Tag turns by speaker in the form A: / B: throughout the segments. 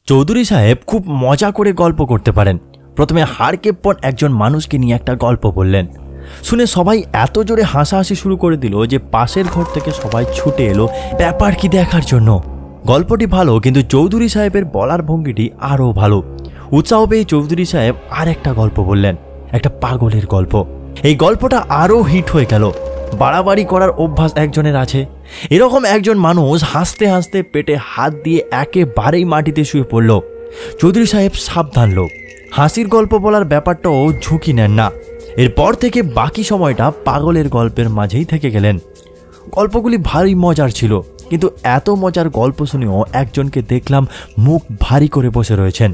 A: চৌধুরী সাহেব খুব মজা করে গল্প করতে পারেন। প্রথমে হাড়কেপ্পন একজন মানুষকে নিয়ে একটা গল্প বললেন। শুনে সবাই এত জোরে হাসাহাসি শুরু করে দিল যে পাশের ঘর থেকে সবাই ছুটে এলো ব্যাপার কি দেখার জন্য। গল্পটি ভালো, কিন্তু চৌধুরী সাহেবের বলার ভঙ্গিটি আরও ভালো। উৎসাহ পেয়ে চৌধুরী সাহেব আর একটা গল্প বললেন, একটা পাগলের গল্প। এই গল্পটা আরও হিট হয়ে গেল। বাড়াবাড়ি করার অভ্যাস একজনের আছে। এরকম একজন মানুষ হাসতে হাসতে পেটে হাত দিয়ে একেবারেই মাটিতে শুয়ে পড়ল। চৌধুরী সাহেব সাবধান লোক, হাসির গল্প বলার ব্যাপারটাও ঝুঁকি নেন না। এরপর থেকে বাকি সময়টা পাগলের গল্পের মাঝেই থেকে গেলেন। গল্পগুলি ভারী মজার ছিল, কিন্তু এত মজার গল্প শুনেও একজনকে দেখলাম মুখ ভারী করে বসে রয়েছেন।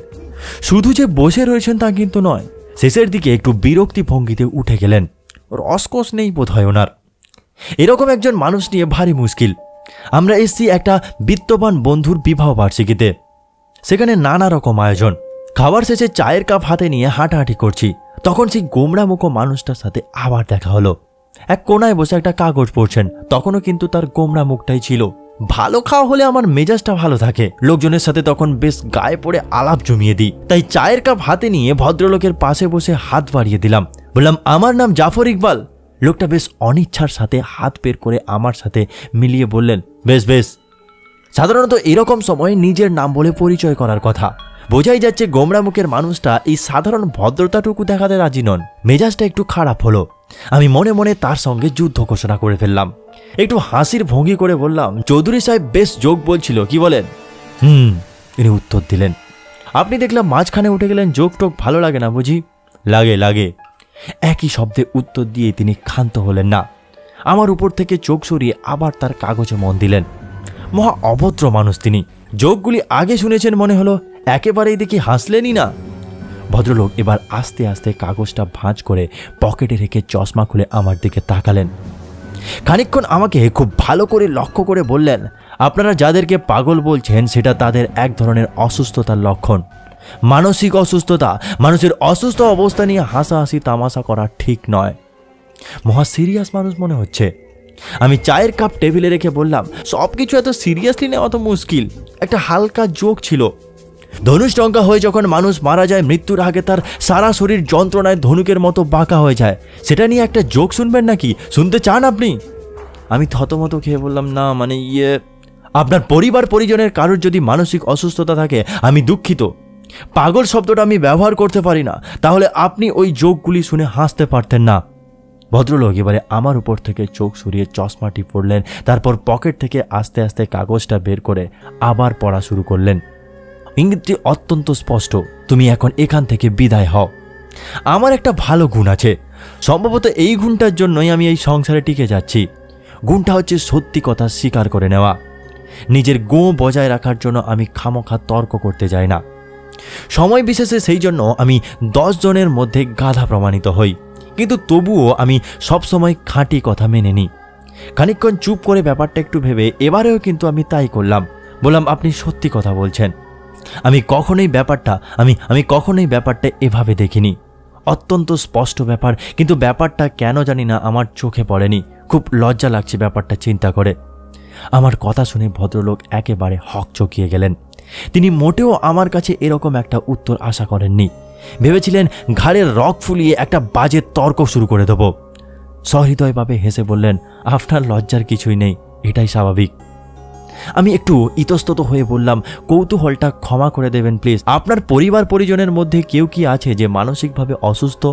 A: শুধু যে বসে রয়েছেন তা কিন্তু নয়, শেষের দিকে একটু বিরক্তি ভঙ্গিতে উঠে গেলেন। রসকস নেই বোধ হয় ওনার। এরকম একজন মানুষ নিয়ে ভারী মুশকিল। আমরা এসছি একটা বিত্তবান বন্ধুর বিবাহ বার্ষিকীতে। সেখানে নানা রকম আয়োজন। খাবার শেষে চায়ের কাপ হাতে নিয়ে হাঁটাহাঁটি করছি, তখন সেই গোমড়ামুখো মানুষটার সাথে আবার দেখা হলো। এক কোনায় বসে একটা কাগজ পড়ছেন, তখনও কিন্তু তার গোমড়া মুখটাই ছিল। ভালো খাওয়া হলে আমার মেজাজটা ভালো থাকে। লোকজনের সাথে তখন বেশ গায়ে পড়ে আলাপ জমিয়ে দিই। তাই চায়ের কাপ হাতে নিয়ে ভদ্রলোকের পাশে বসে হাত বাড়িয়ে দিলাম। বললাম, আমার নাম জাফর ইকবাল। লোকটা বেশ অনিচ্ছার সাথে হাত বের করে আমার সাথে মিলিয়ে বললেন, বেশ বেশ। সাধারণত এরকম সময় নিজের নাম বলে পরিচয় করার কথা। বোঝাই যাচ্ছে গোমড়া মুখের মানুষটা এই সাধারণ ভদ্রতাটুকু দেখাতে রাজি নন। মেজাজটা একটু খারাপ হলো। আমি মনে মনে তার সঙ্গে যুদ্ধ ঘোষণা করে ফেললাম। একটু হাসির ভঙ্গি করে বললাম, চৌধুরী সাহেব বেশ যোগ বলছিল, কি বলেন? ইনি উত্তর দিলেন। আপনি দেখলাম মাঝখানে উঠে গেলেন, যোগ টোক ভালো লাগে না বুঝি? লাগে লাগে, একই শব্দে উত্তর দিয়ে তিনি ক্ষান্ত হলেন না। আমার উপর থেকে চোখ সরিয়ে আবার তার কাগজে মন দিলেন। মহা অভদ্র মানুষ তিনি। যোগগুলি আগে শুনেছেন মনে হলো, একেবারেই দেখি হাসলেনই না। ভদ্রলোক এবার আস্তে আস্তে কাগজটা ভাঁজ করে পকেটে রেখে চশমা খুলে আমার দিকে তাকালেন। খানিকক্ষণ আমাকে খুব ভালো করে লক্ষ্য করে বললেন, আপনারা যাদেরকে পাগল বলছেন সেটা তাদের এক ধরনের অসুস্থতার লক্ষণ, মানসিক অসুস্থতা। মানুষের অসুস্থ অবস্থা নিয়ে হাসাহাসি তামাশা করা ঠিক নয়। মহা সিরিয়াস মানুষ মনে হচ্ছে। আমি চায়ের কাপ টেবিলে রেখে বললাম, সব কিছু এত সিরিয়াসলি নেওয়া তো মুশকিল। একটা হালকা জোক ছিল। ধনুষ্টঙ্কা হয়ে যখন মানুষ মারা যায়, মৃত্যুর আগে তার সারা শরীর যন্ত্রণায় ধনুকের মতো বাঁকা হয়ে যায়, সেটা নিয়ে একটা জোক শুনবেন নাকি? শুনতে চান আপনি? আমি থতমত খেয়ে বললাম, না মানে আপনার পরিবার পরিজনের কারোর যদি মানসিক অসুস্থতা থাকে আমি দুঃখিত। পাগল শব্দটা আমি ব্যবহার করতে পারি না। তাহলে আপনি ওই জোকগুলি শুনে হাসতে পারতেন না। ভদ্রলোক এবারে আমার উপর থেকে চোখ সরিয়ে চশমাটি পড়লেন, তারপর পকেট থেকে আস্তে আস্তে কাগজটা বের করে আবার পড়া শুরু করলেন। ইঙ্গিতটি অত্যন্ত স্পষ্ট, তুমি এখন এখান থেকে বিদায় হও। আমার একটা ভালো গুণ আছে, সম্ভবত এই গুণটার জন্যই আমি এই সংসারে টিকে যাচ্ছি। গুণটা হচ্ছে সত্যি কথা স্বীকার করে নেওয়া। নিজের গো বজায় রাখার জন্য আমি খামোখা তর্ক করতে যাই না। সময় বিশেষে সেই জন্য আমি 10 জনের মধ্যে গাধা প্রমাণিত হই, কিন্তু তবুও আমি সবসময় খাঁটি কথা মেনে নিই। খানিকক্ষণ চুপ করে ব্যাপারটা একটু ভেবে এবারেও কিন্তু আমি তাই করলাম। বললাম, আপনি সত্যি কথা বলছেন। আমি কখনোই ব্যাপারটা এভাবে দেখিনি। অত্যন্ত স্পষ্ট ব্যাপার, কিন্তু ব্যাপারটা কেন জানি না আমার চোখে পড়েনি। খুব লজ্জা লাগছে ব্যাপারটা চিন্তা করে। আমার কথা শুনে ভদ্রলোক একেবারে হকচকিয়ে গেলেন। তিনি মোটেও আমার কাছে এরকম একটা উত্তর আশা করেননি। ভেবেছিলেন ঘাড়ের রক ফুলিয়ে একটা বাজে তর্ক শুরু করে দেব। সহৃদয়ভাবে হেসে বললেন, আপনার লজ্জার কিছুই নেই, এটাই স্বাভাবিক। আমি একটু ইতস্তত হয়ে বললাম, কৌতূহলটা ক্ষমা করে দেবেন প্লিজ। আপনার পরিবার পরিজনের মধ্যে কেউ কি আছে যে মানসিকভাবে অসুস্থ?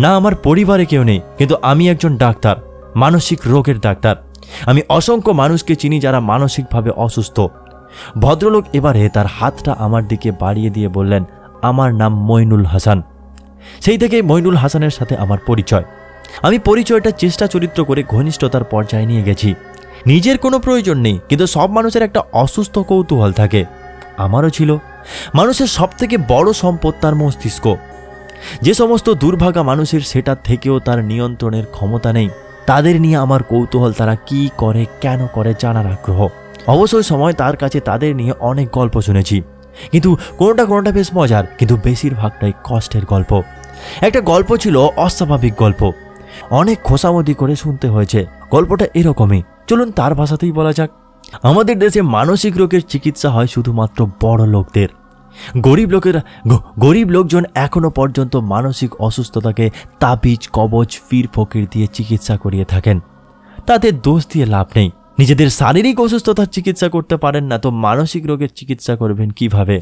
A: না, আমার পরিবারে কেউ নেই, কিন্তু আমি একজন ডাক্তার, মানসিক রোগের ডাক্তার। আমি অসংখ্য মানুষকে চিনি যারা মানসিকভাবে অসুস্থ। ভদ্রলোক এবারে তার হাতটা আমার দিকে বাড়িয়ে দিয়ে বললেন, আমার নাম মইনুল হাসান। সেই থেকে মইনুল হাসানের সাথে আমার পরিচয়। আমি পরিচয়টা চেষ্টা চরিত্র করে ঘনিষ্ঠতার পর্যায়ে নিয়ে গেছি। নিজের কোনো প্রয়োজন নেই, কিন্তু সব মানুষের একটা অসুস্থ কৌতূহল থাকে। আমারও ছিল। মানুষের সবথেকে বড় সম্পদ তার মস্তিষ্ক। যে সমস্ত দুর্ভাগা মানুষের সেটা থেকেও তার নিয়ন্ত্রণের ক্ষমতা নেই, তাদের নিয়ে আমার কৌতূহল। তারা কি করে, কেন করে জানার আগ্রহ। অবসর সময় তার কাছে তাদের নিয়ে অনেক গল্প শুনেছি, কিন্তু কোনোটা বেশ মজার, কিন্তু বেশিরভাগটাই কষ্টের গল্প। একটা গল্প ছিল অস্বাভাবিক গল্প, অনেক খোসামদি করে শুনতে হয়েছে। গল্পটা এরকমই, চলুন তার ভাষাতেই বলা যাক। আমাদের দেশে মানসিক রোগের চিকিৎসা হয় শুধুমাত্র বড় লোকদের। গরিব লোকজন এখনো পর্যন্ত মানসিক অসুস্থতাকে তাবিজ কবচ পীর ফকির দিয়ে চিকিৎসা করিয়ে থাকেন। তাদের দোষ দিয়ে লাভ নেই। নিজেদের শারীরিক অসুস্থতার চিকিৎসা করতে পারেন না তো মানসিক রোগের চিকিৎসা করবেন কিভাবে?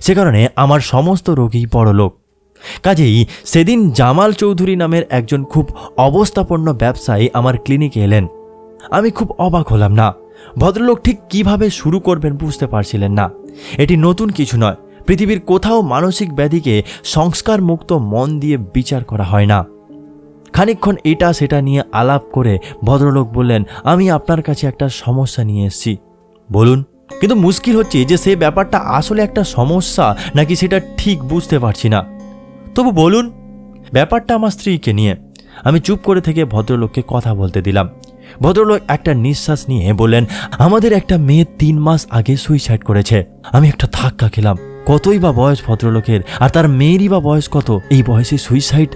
A: সে কারণে আমার সমস্ত রোগী বড়লোক। কাজেই সেদিন জামাল চৌধুরী নামের একজন খুব অবস্থাপন্ন ব্যবসায়ী আমার ক্লিনিকে এলেন। আমি খুব অবাক হলাম না। ভদ্রলোক ঠিক কিভাবে শুরু করবেন বুঝতে পারছিলেন না। এটি নতুন কিছু নয়। পৃথিবীর কোথাও মানসিক ব্যাধিকে সংস্কার মুক্ত মন দিয়ে বিচার করা হয় না। খানিকক্ষণ এটা সেটা নিয়ে আলাপ করে ভদ্রলোক বললেন, আমি আপনার কাছে একটা সমস্যা নিয়ে এসেছি। বলুন। কিন্তু মুশকিল হচ্ছে যে সে ব্যাপারটা আসলে একটা সমস্যা নাকি সেটা ঠিক বুঝতে পারছি না। তবু বলুন। ব্যাপারটা আমার স্ত্রীকে নিয়ে। আমি চুপ করে থেকে ভদ্রলোককে কথা বলতে দিলাম। ভদ্রলোক একটা নিঃশ্বাস নিয়ে বললেন, আমাদের একটা মেয়ে 3 মাস আগে সুইসাইড করেছে। আমি একটা ধাক্কা খেলাম। কতই বা বয়স ভদ্রলোকের, আর তার মেয়েরই বা বয়স কত? এই বয়সে সুইসাইড?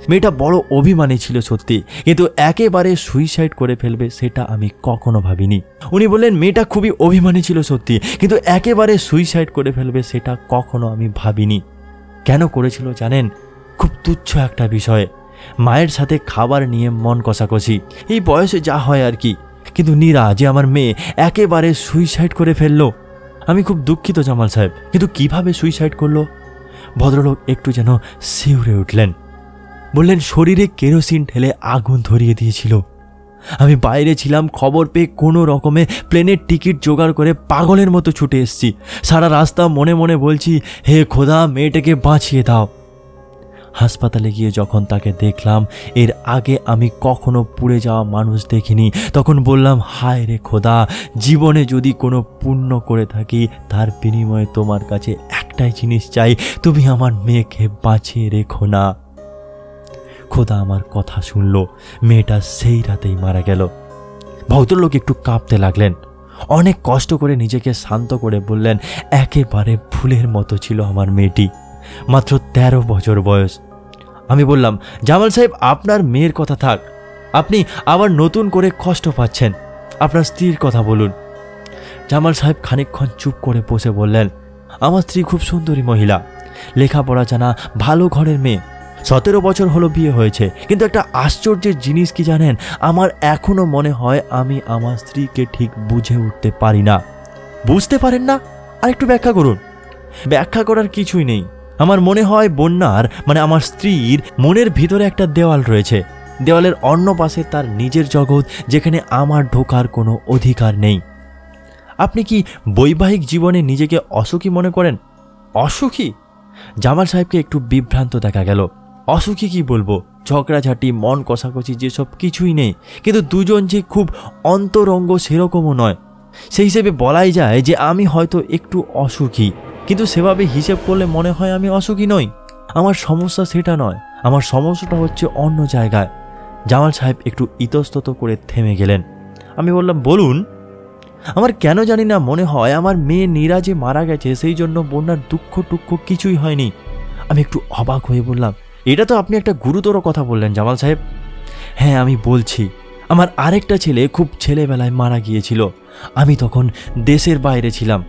A: মেয়েটা বড় অভিমানী ছিল সত্যি, কিন্তু একেবারে সুইসাইড করে ফেলবে সেটা আমি কখনো ভাবিনি। উনি বললেন, মেয়েটা খুবই অভিমানী ছিল সত্যি, কিন্তু একেবারে সুইসাইড করে ফেলবে সেটা কখনো আমি ভাবিনি। কেন করেছিল জানেন? খুব তুচ্ছ একটা বিষয়, মায়ের সাথে খাবার নিয়ে মন কষাকষি। এই বয়সে যা হয় আর কি। কিন্তু নীরা যে আমার মেয়ে একেবারে সুইসাইড করে ফেললো। আমি খুব দুঃখিত জামাল সাহেব, কিন্তু কিভাবে সুইসাইড করলো? ভদ্রলোক একটু যেন শিউরে উঠলেন। বললেন, শরীরে কেরোসিন ঢেলে আগুন ধরিয়ে দিয়েছিল। আমি বাইরে ছিলাম, খবর পেয়ে কোনো রকমে প্লেনের টিকিট জোগাড় করে পাগলের মতো ছুটে এসেছি। সারা রাস্তা মনে মনে বলছি, হে খোদা, মেয়েটাকে বাঁচিয়ে দাও। হাসপাতালে গিয়ে যখন তাকে দেখলাম, এর আগে আমি কখনো পুড়ে যাওয়া মানুষ দেখিনি, তখন বললাম, হায় রে খোদা, জীবনে যদি কোনো পুণ্য করে থাকি তার বিনিময়ে তোমার কাছে একটাই জিনিস চাই, তুমি আমার মেয়েকে বাঁচিয়ে রেখো না। খোদা আমার কথা শুনল। মেয়েটা সেই রাতেই মারা গেল। ভদ্রলোক একটু কাঁপতে লাগলেন। অনেক কষ্ট করে নিজেকে শান্ত করে বললেন, একেবারে ফুলের মতো ছিল আমার মেয়েটি, মাত্র 13 বছর বয়স। আমি বললাম, জামাল সাহেব, আপনার মেয়ের কথা থাক, আপনি আবার নতুন করে কষ্ট পাচ্ছেন। আপনার স্ত্রীর কথা বলুন। জামাল সাহেব খানিকক্ষণ চুপ করে বসে বললেন, আমার স্ত্রী খুব সুন্দরী মহিলা, লেখাপড়া জানা, ভালো ঘরের মেয়ে। 17 বছর হলো বিয়ে হয়েছে। কিন্তু একটা আশ্চর্যের জিনিস কি জানেন? আমার এখনো মনে হয় আমি আমার স্ত্রীকে ঠিক বুঝে উঠতে পারি না। বুঝতে পারেন না? আর একটু ব্যাখ্যা করুন। ব্যাখ্যা করার কিছুই নেই। আমার মনে হয় বন্যার আমার স্ত্রীর মনের ভিতরে একটা দেওয়াল রয়েছে। দেওয়ালের অন্য পাশে তার নিজের জগৎ, যেখানে আমার ঢোকার কোনো অধিকার নেই। আপনি কি বৈবাহিক জীবনে নিজেকে অসুখী মনে করেন? অসুখী? জামাল সাহেবকে একটু বিভ্রান্ত দেখা গেল। অসুখী কি বলবো? ঝগড়াঝাটি, মন কষাকষি যেসব কিছুই নেই। কিন্তু দুজন যে খুব অন্তরঙ্গ সেরকমও নয়। সেই হিসেবে বলাই যায় যে আমি হয়তো একটু অসুখী, কিন্তু সেভাবে হিসেব করলে মনে হয় আমি অসুখী নই। আমার সমস্যা সেটা নয়, আমার সমস্যাটা হচ্ছে অন্য জায়গায়। জামাল সাহেব একটু ইতস্তত করে থেমে গেলেন। আমি বললাম, বলুন। আমার কেন জানি না মনে হয় আমার মেয়ে নীরা যে মারা গেছে সেই জন্য বন্যার দুঃখ টুক্ষ কিছুই হয়নি। আমি একটু অবাক হয়ে বললাম, এটা তো আপনি একটা গুরুতর কথা বললেন জামাল সাহেব। হ্যাঁ, আমি বলছি, আমার আরেকটা ছেলে খুব ছেলেবেলায় মারা গিয়েছিল। আমি তখন দেশের বাইরে ছিলাম।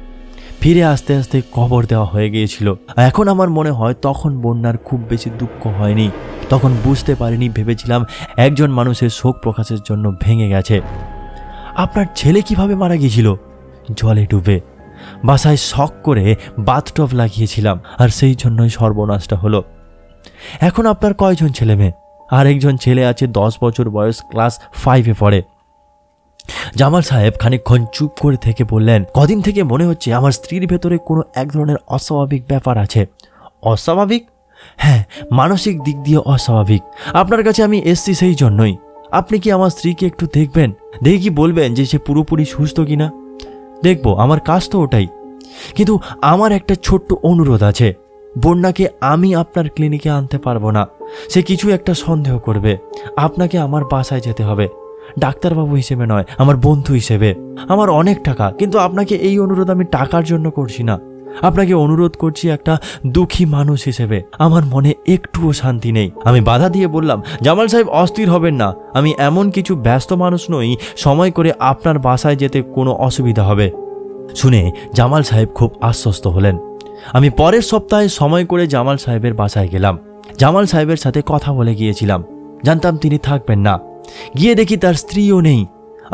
A: ফিরে আসতে আসতে কবর দেওয়া হয়ে গিয়েছিল। এখন আমার মনে হয় তখন বন্যার খুব বেশি দুঃখ হয়নি। তখন বুঝতে পারিনি, ভেবেছিলাম একজন মানুষের শোক প্রকাশের জন্য ভেঙে গেছে। আপনার ছেলে কিভাবে মারা গিয়েছিল? জলে ডুবে। বাসায় শখ করে বাথটব লাগিয়েছিলাম, আর সেই জন্যই সর্বনাশটা হলো। এখন আপনার কয়জন ছেলে মেয়ে? আর একজন ছেলে আছে, 10 বছর বয়স, ক্লাস 5-এ পড়ে। জামাল সাহেব খানিকক্ষণ চুপ করে থেকে বললেন, কদিন থেকে মনে হচ্ছে আমার স্ত্রীর ভেতরে কোনো এক ধরনের অস্বাভাবিক ব্যাপার আছে। অস্বাভাবিক? হ্যাঁ, মানসিক দিক দিয়ে অস্বাভাবিক। আপনার কাছে আমি এসছি সেই জন্যই। আপনি কি আমার স্ত্রীকে একটু দেখবেন? দেখে কি বলবেন যে সে পুরোপুরি সুস্থ কিনা? দেখব, আমার কাজ তো ওটাই। কিন্তু আমার একটা ছোট্ট অনুরোধ আছে। বন্যাকে আমি আপনার ক্লিনিকে আনতে পারবো না। সে কিছু একটা সন্দেহ করবে। আপনাকে আমার বাসায় যেতে হবে, ডাক্তারবাবু হিসেবে নয়, আমার বন্ধু হিসেবে। আমার অনেক টাকা, কিন্তু আপনাকে এই অনুরোধ আমি টাকার জন্য করছি না। আপনাকে অনুরোধ করছি একটা দুঃখী মানুষ হিসেবে। আমার মনে একটুও শান্তি নেই। আমি বাধা দিয়ে বললাম, জামাল সাহেব অস্থির হবেন না। আমি এমন কিছু ব্যস্ত মানুষ নই সময় করে আপনার বাসায় যেতে কোনো অসুবিধা হবে। শুনে জামাল সাহেব খুব আশ্বস্ত হলেন। আমি পরের সপ্তাহে সময় করে জামাল সাহেবের বাসায় গেলাম। জামাল সাহেবের সাথে কথা বলে গিয়েছিলাম, জানতাম তিনি থাকবেন না। গিয়ে দেখি তার স্ত্রীও নেই।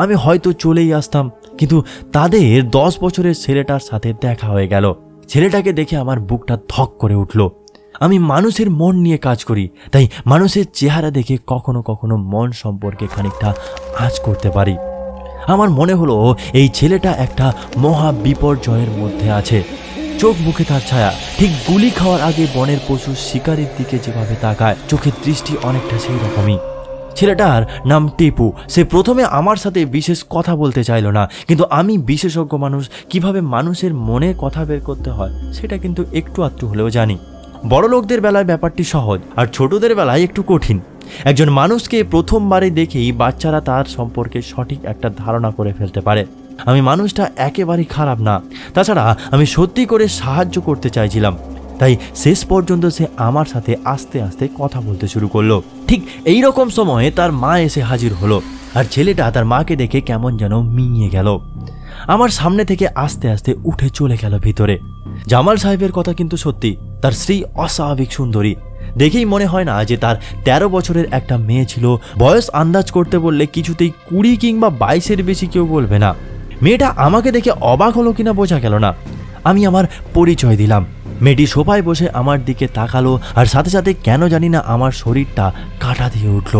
A: আমি হয়তো চলেই আসতাম, কিন্তু তাদের 10 বছরের ছেলেটার সাথে দেখা হয়ে গেল। ছেলেটাকে দেখে আমার বুকটা ধক করে উঠল। আমি মানুষের মন নিয়ে কাজ করি, তাই মানুষের চেহারা দেখে কখনো কখনো মন সম্পর্কে খানিকটা আঁচ করতে পারি। আমার মনে হলো এই ছেলেটা একটা মহা বিপর্যয়ের মধ্যে আছে। চোখ মুখে তার ছায়া, ঠিক গুলি খাওয়ার আগে বনের পশু শিকারের দিকে যেভাবে তাকায়, চোখের দৃষ্টি অনেকটা সেই রকমই। ছেলেটার নাম টিপু। সে প্রথমে আমার সাথে বিশেষ কথা বলতে চাইল না, কিন্তু আমি বিশেষজ্ঞ মানুষ, কিভাবে মানুষের মনে কথা বের করতে হয় সেটা কিন্তু একটু আধটু হলেও জানি। বড় লোকদের বেলায় ব্যাপারটি সহজ, আর ছোটদের বেলায় একটু কঠিন। একজন মানুষকে প্রথমবারে দেখেই বাচ্চারা তার সম্পর্কে সঠিক একটা ধারণা করে ফেলতে পারে। আমি মানুষটা একেবারেই খারাপ না, তাছাড়া আমি সত্যি করে সাহায্য করতে চাইছিলাম। তাই শেষ পর্যন্ত সে আমার সাথে আস্তে আস্তে কথা বলতে শুরু করলো। ঠিক এই রকম সময়ে তার মা এসে হাজির হলো, আর ছেলেটা তার মাকে দেখে কেমন যেন মিঙিয়ে গেল। আমার সামনে থেকে আস্তে আস্তে উঠে চলে গেল ভিতরে। জামাল সাহেবের কথা কিন্তু সত্যি, তার স্ত্রী অস্বাভাবিক সুন্দরী। দেখেই মনে হয় না যে তার 13 বছরের একটা মেয়ে ছিল। বয়স আন্দাজ করতে বললে কিছুতেই 20 কিংবা 22-এর বেশি কেউ বলবে না। মেয়েটা আমাকে দেখে অবাক হলো কিনা বোঝা গেল না। আমি আমার পরিচয় দিলাম। মেয়েটি সোফায় বসে আমার দিকে তাকালো, আর সাথে সাথে কেন জানি না আমার শরীরটা কাঁটা দিয়ে উঠল।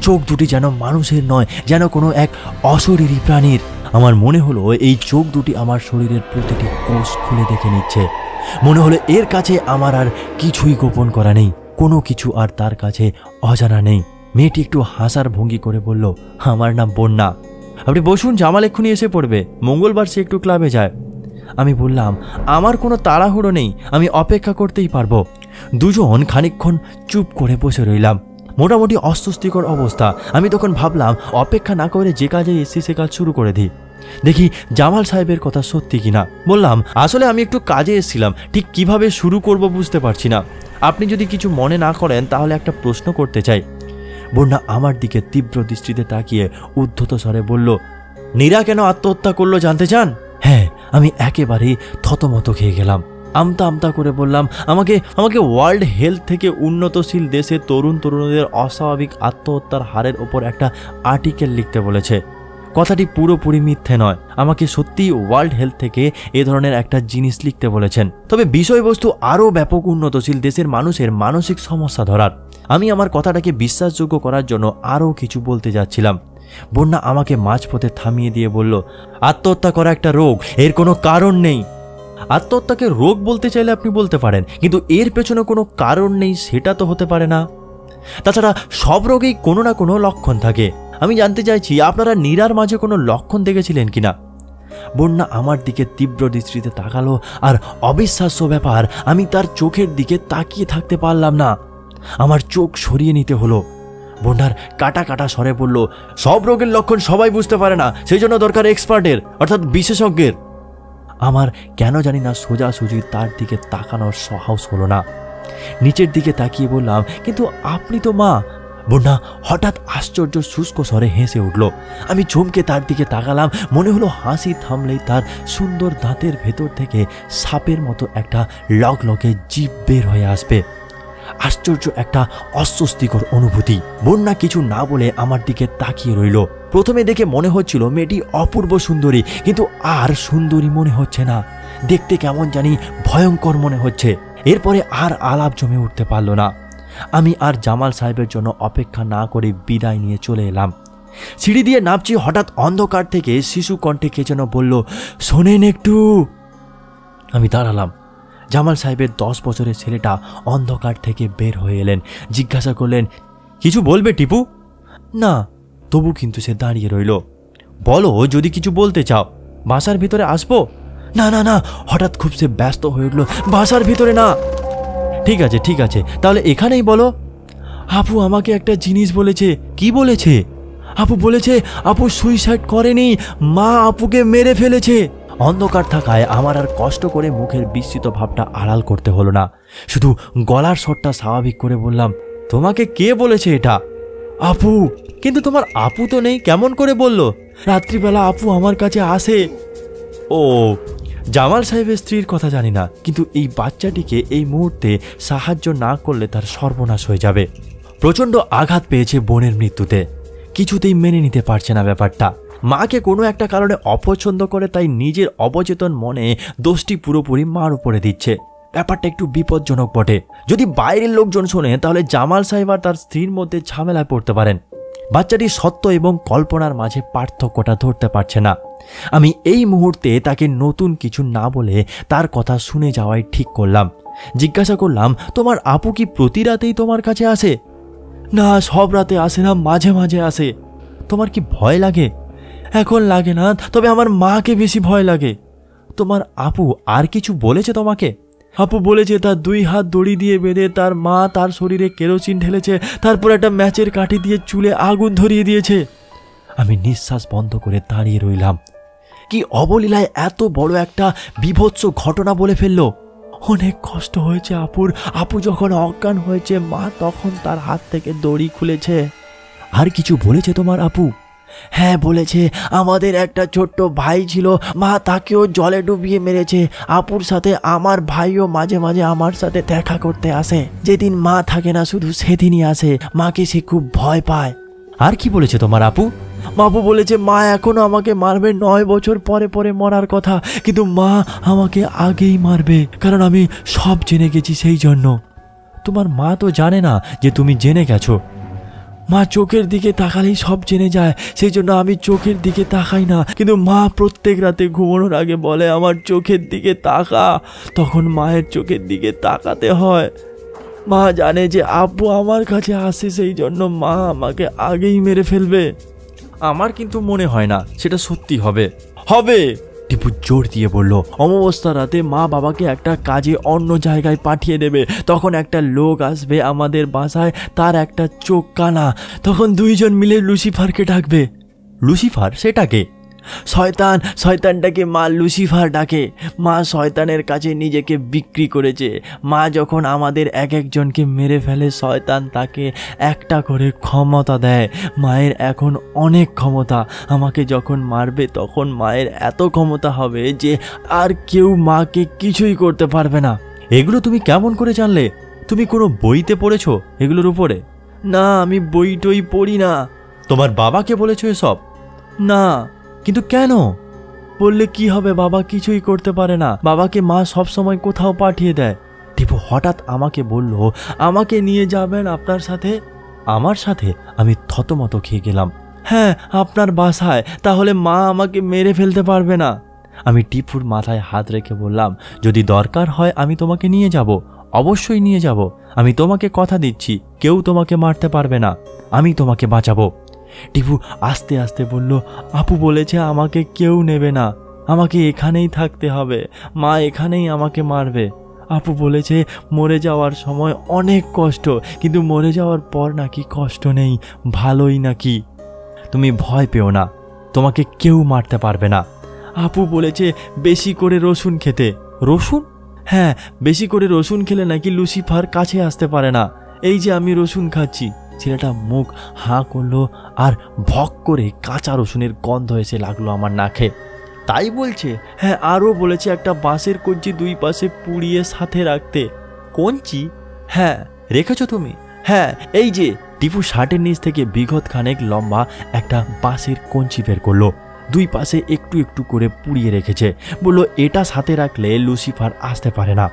A: চোখ দুটি যেন মানুষের নয়, যেন কোনো এক অশরীরী প্রাণীর। আমার মনে হলো এই চোখ দুটি আমার শরীরের প্রতিটি কোষ খুলে দেখে নিচ্ছে। মনে হলো এর কাছে আমার আর কিছুই গোপন করা নেই, কোনো কিছু আর তার কাছে অজানা নেই। মেয়েটি একটু হাসার ভঙ্গি করে বলল, আমার নাম বন্যা। আপনি বসুন, জামাল এক্ষুনি এসে পড়বে, মঙ্গলবার সে একটু ক্লাবে যায়। আমি বললাম, আমার কোনো তাড়াহুড়ো নেই, আমি অপেক্ষা করতেই পারবো। দুজন খানিকক্ষণ চুপ করে বসে রইলাম। মোটামুটি অস্বস্তিকর অবস্থা। আমি তখন ভাবলাম অপেক্ষা না করে যে কাজে এসেছি সে কাজ শুরু করে দিই, দেখি জামাল সাহেবের কথা সত্যি কিনা। বললাম, আসলে আমি একটু কাজে এসেছিলাম, ঠিক কিভাবে শুরু করব বুঝতে পারছি না। আপনি যদি কিছু মনে না করেন তাহলে একটা প্রশ্ন করতে চাই। বন্যা আমার দিকে তীব্র দৃষ্টিতে তাকিয়ে উদ্ধত স্বরে বলল, নীরা কেন আত্মহত্যা করলো জানতে চান? হ্যাঁ, আমি একেবারেই থতমত খেয়ে গেলাম। আমতা আমতা করে বললাম, আমাকে ওয়ার্ল্ড হেলথ থেকে উন্নতশীল দেশে তরুণীদের অস্বাভাবিক আত্মহত্যার হারের ওপর একটা আর্টিকেল লিখতে বলেছে। কথাটি পুরোপুরি মিথ্যে নয়, আমাকে সত্যিই ওয়ার্ল্ড হেলথ থেকে এ ধরনের একটা জিনিস লিখতে বলেছেন। তবে বিষয়বস্তু আরও ব্যাপক উন্নতশীল দেশের মানুষের মানসিক সমস্যা ধরার। আমি আমার কথাটাকে বিশ্বাসযোগ্য করার জন্য আরও কিছু বলতে যাচ্ছিলাম। বন্যা আমাকে মাঝপথে থামিয়ে দিয়ে বলল, আত্মহত্যা করা একটা রোগ, এর কোনো কারণ নেই। আত্মহত্যাকে রোগ বলতে চাইলে আপনি বলতে পারেন, কিন্তু এর পেছনে কোনো কারণ নেই সেটা তো হতে পারে না। তাছাড়া সব রোগেই কোনো না কোনো লক্ষণ থাকে। আমি জানতে চাইছি আপনারা নীরার মাঝে কোনো লক্ষণ দেখেছিলেন কিনা? বন্যা আমার দিকে তীব্র দৃষ্টিতে তাকালো, আর অবিশ্বাস্য ব্যাপার, আমি তার চোখের দিকে তাকিয়ে থাকতে পারলাম না। আমার চোখ সরিয়ে নিতে হলো। বন্যার কাটা কাটা স্বরে বলল, সব রোগের লক্ষণ সবাই বুঝতে পারে না, সেই জন্য দরকার এক্সপার্টের, অর্থাৎ বিশেষজ্ঞের। আমার কেন জানি না সোজাসুজি তার দিকে তাকানোর সাহস হলো না। নিচের দিকে তাকিয়ে বললাম, কিন্তু আপনি তো মা। বন্যা হঠাৎ আশ্চর্য শুষ্ক স্বরে হেসে উঠল। আমি চমকে তার দিকে তাকালাম। মনে হলো হাসি থামলেই তার সুন্দর দাঁতের ভেতর থেকে সাপের মতো একটা লকলকে জিভ বের হয়ে আসবে। আশ্চর্য একটা অস্বস্তিকর অনুভূতি। বন্যা কিছু না বলে আমার দিকে তাকিয়ে রইল। প্রথমে দেখে মনে হচ্ছিল মেয়েটি অপূর্ব সুন্দরী, কিন্তু আর সুন্দরী মনে হচ্ছে না, দেখতে কেমন জানি ভয়ঙ্কর মনে হচ্ছে। এরপরে আর আলাপ জমে উঠতে পারল না। আমি আর জামাল সাহেবের জন্য অপেক্ষা না করে বিদায় নিয়ে চলে এলাম। সিঁড়ি দিয়ে নামছি, হঠাৎ অন্ধকার থেকে শিশু কণ্ঠে কে যেন বলল, শোনেন একটু। আমি দাঁড়ালাম। জামাল সাহেবের 10 বছরের ছেলেটা অন্ধকার থেকে বের হয়ে এলেন। জিজ্ঞাসা করলেন, কিছু বলবে টিপু? না, তবু কিন্তু সে দাঁড়িয়ে রইল। বলো যদি কিছু বলতে চাও। বাসার ভিতরে আসবো? না না না, হঠাৎ খুব সে ব্যস্ত হয়ে উঠল, বাসার ভিতরে না। ঠিক আছে ঠিক আছে, তাহলে এখানেই বলো। আপু আমাকে একটা জিনিস বলেছে। কি বলেছে? আপু বলেছে আপু সুইসাইড করেনি, মা আপুকে মেরে ফেলেছে। অন্ধকার থাকায় আমার আর কষ্ট করে মুখের বিস্মিত ভাবটা আড়াল করতে হলো না। শুধু গলার স্বরটা স্বাভাবিক করে বললাম, তোমাকে কে বলেছে এটা? আপু। কিন্তু তোমার আপু তো নেই, কেমন করে বলল? রাত্রিবেলা আপু আমার কাছে আসে। ও, জামাল সাহেবের স্ত্রীর কথা জানি না, কিন্তু এই বাচ্চাটিকে এই মুহূর্তে সাহায্য না করলে তার সর্বনাশ হয়ে যাবে। প্রচণ্ড আঘাত পেয়েছে বোনের মৃত্যুতে, কিছুতেই মেনে নিতে পারছে না ব্যাপারটা। মাকে কোনো একটা কারণে অপছন্দ করে, তাই নিজের অবচেতন মনে দোষটি পুরোপুরি মার উপরে দিচ্ছে। ব্যাপারটা একটু বিপজ্জনক বটে। যদি বাইরের লোকজন শোনে তাহলে জামাল সাহেব আর তার স্ত্রীর মধ্যে ঝামেলায় পড়তে পারেন। বাচ্চাটি সত্য এবং কল্পনার মাঝে পার্থক্যটা ধরতে পারছে না। আমি এই মুহূর্তে তাকে নতুন কিছু না বলে তার কথা শুনে যাওয়াই ঠিক করলাম। জিজ্ঞাসা করলাম, তোমার আপু কি প্রতি রাতেই তোমার কাছে আসে? না, সব রাতে আসে না, মাঝে মাঝে আসে। তোমার কি ভয় লাগে? এখন লাগে না, তবে আমার মাকে বেশি ভয় লাগে। তোমার আপু আর কিছু বলেছে তোমাকে? আপু বলেছে তার 2 হাত দড়ি দিয়ে বেঁধে তার মা তার শরীরে কেরোসিন ঢেলেছে, তারপর একটা ম্যাচের কাঠি দিয়ে চুলে আগুন ধরিয়ে দিয়েছে। আমি নিঃশ্বাস বন্ধ করে দাঁড়িয়ে রইলাম। কি অবলীলায় এত বড় একটা বিভৎস ঘটনা বলে ফেললো। অনেক কষ্ট হয়েছে আপুর। আপু যখন অজ্ঞান হয়েছে মা তখন তার হাত থেকে দড়ি খুলেছে। আর কিছু বলেছে তোমার আপু? হ্যাঁ বলেছে, আমাদের একটা ছোট্ট ভাই ছিল, মা তাকেও জলে ডুবিয়ে মেরেছে। আপুর সাথে আমার ভাইও মাঝে মাঝে আমার সাথে দেখা করতে আসে। যেদিন মা থাকে না শুধু সেদিনই আসে। মাকে সে খুব ভয় পায়। আর কি বলেছে তোমার আপু? আপু বলেছে মা এখনো আমাকে মারবে, 9 বছর পরে পরে মরার কথা, কিন্তু মা আমাকে আগেই মারবে, কারণ আমি সব জেনে গেছি সেই জন্য। তোমার মা তো জানে না যে তুমি জেনে গেছো। মা চোখের দিকে তাকালেই সব জেনে যায়, সেই জন্য আমি চোখের দিকে তাকাই না। কিন্তু মা প্রত্যেক রাতে ঘুমানোর আগে বলে আমার চোখের দিকে তাকা। তখন মায়ের চোখের দিকে তাকাতে হয়। মা জানে যে আব্বু আমার কাছে আসে, সেই জন্য মা আমাকে আগেই মেরে ফেলবে। আমার কিন্তু মনে হয় না সেটা সত্যি হবে। হবে, টিপু জোর দিয়ে বলল। অমাবস্যা রাতে মা বাবাকে একটা কাজে অন্য জায়গায় পাঠিয়ে দেবে। তখন একটা লোক আসবে আমাদের বাসায়, তার একটা চোখ কানা। তখন 2 জন মিলে লুসিফারকে ডাকবে। লুসিফার সেটাকে? শয়তান, শয়তানটাকে মা লুসিফার ডাকে। মা শয়তানের কাছে নিজেকে বিক্রি করেছে। মা যখন আমাদের এক একজনকে মেরে ফেলে, শয়তান তাকে একটা করে ক্ষমতা দেয়। মায়ের এখন অনেক ক্ষমতা। আমাকে যখন মারবে তখন মায়ের এত ক্ষমতা হবে যে আর কেউ মাকে কিছুই করতে পারবে না। এগুলো তুমি কেমন করে জানলে? তুমি কোনো বইতে পড়েছো এগুলোর উপরে? না, আমি বই টই পড়ি না। তোমার বাবাকে বলেছো এসব? না। কিন্তু কেন? বললে কি হবে, বাবা কিছুই করতে পারে না। বাবাকে মা সব সময় কোথাও পাঠিয়ে দেয়। টিপু হঠাৎ আমাকে বলল, আমাকে নিয়ে যাবেন আপনার সাথে? আমার সাথে? আমি থতমত খেয়ে গেলাম। হ্যাঁ, আপনার বাসায়। তাহলে মা আমাকে মেরে ফেলতে পারবে না। আমি টিপুর মাথায় হাত রেখে বললাম, যদি দরকার হয় আমি তোমাকে নিয়ে যাব, অবশ্যই নিয়ে যাব। আমি তোমাকে কথা দিচ্ছি, কেউ তোমাকে মারতে পারবে না। আমি তোমাকে বাঁচাবো। টিপু আস্তে আস্তে বলল, আপু বলেছে আমাকে কেউ নেবে না, আমাকে এখানেই থাকতে হবে। মা এখানেই আমাকে মারবে। আপু বলেছে মরে যাওয়ার সময় অনেক কষ্ট, কিন্তু মরে যাওয়ার পর নাকি কষ্ট নেই, ভালোই নাকি। তুমি ভয় পেও না, তোমাকে কেউ মারতে পারবে না। আপু বলেছে বেশি করে রসুন খেতে। রসুন? হ্যাঁ, বেশি করে রসুন খেলে নাকি লুসিফার কাছে আসতে পারে না। এই যে আমি রসুন খাচ্ছি। ছেলেটা মুখ হাঁ করলো আর ভক করে কাঁচা রসুনের গন্ধ এসে লাগলো আমার নাকে। তাই বলছে? হ্যাঁ, আরও বলেছে একটা বাঁশের কঞ্চি 2 পাশে পুড়িয়ে সাথে রাখতে। কঞ্চি? হ্যাঁ, রেখেছো তুমি? হ্যাঁ, এই যে। টিপু শার্টের নিচ থেকে বিঘত খানেক লম্বা একটা বাঁশের কঞ্চি বের করলো, 2 পাশে একটু একটু করে পুড়িয়ে রেখেছে। বললো এটা সাথে রাখলে লুসিফার আসতে পারে না।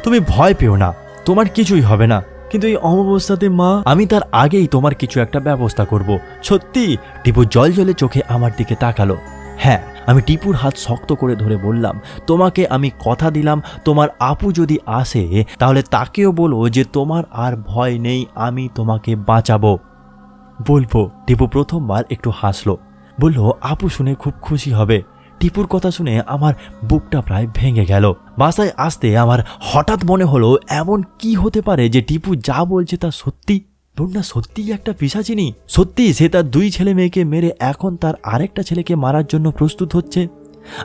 A: তুমি ভয় পেও না, তোমার কিছুই হবে না। কিন্তু এই অমাবস্যাতে মা, আমি তার আগেই তোমার কিছু একটা ব্যবস্থা করব। সত্যি? টিপু জল জলে চোখে আমার দিকে তাকালো। হ্যাঁ। আমি টিপুর হাত শক্ত করে ধরে বললাম, তোমাকে আমি কথা দিলাম, তোমার আপু যদি আসে তাহলে তাকেও বলো যে তোমার আর ভয় নেই, আমি তোমাকে বাঁচাবো। বলবো। টিপু প্রথমবার একটু হাসলো, বলল আপু শুনে খুব খুশি হবে। টিপুর কথা শুনে আমার বুকটা প্রায় ভেঙে গেল। বাসায় আসতে আমার হঠাৎ মনে হলো এমন কি হতে পারে যে টিপু যা বলছে তা সত্যি। না, সত্যিই একটা পিশাচিনী। সত্যি সে তার 2 ছেলে মেয়েকে মেরে এখন তার আরেকটা ছেলেকে মারার জন্য প্রস্তুত হচ্ছে।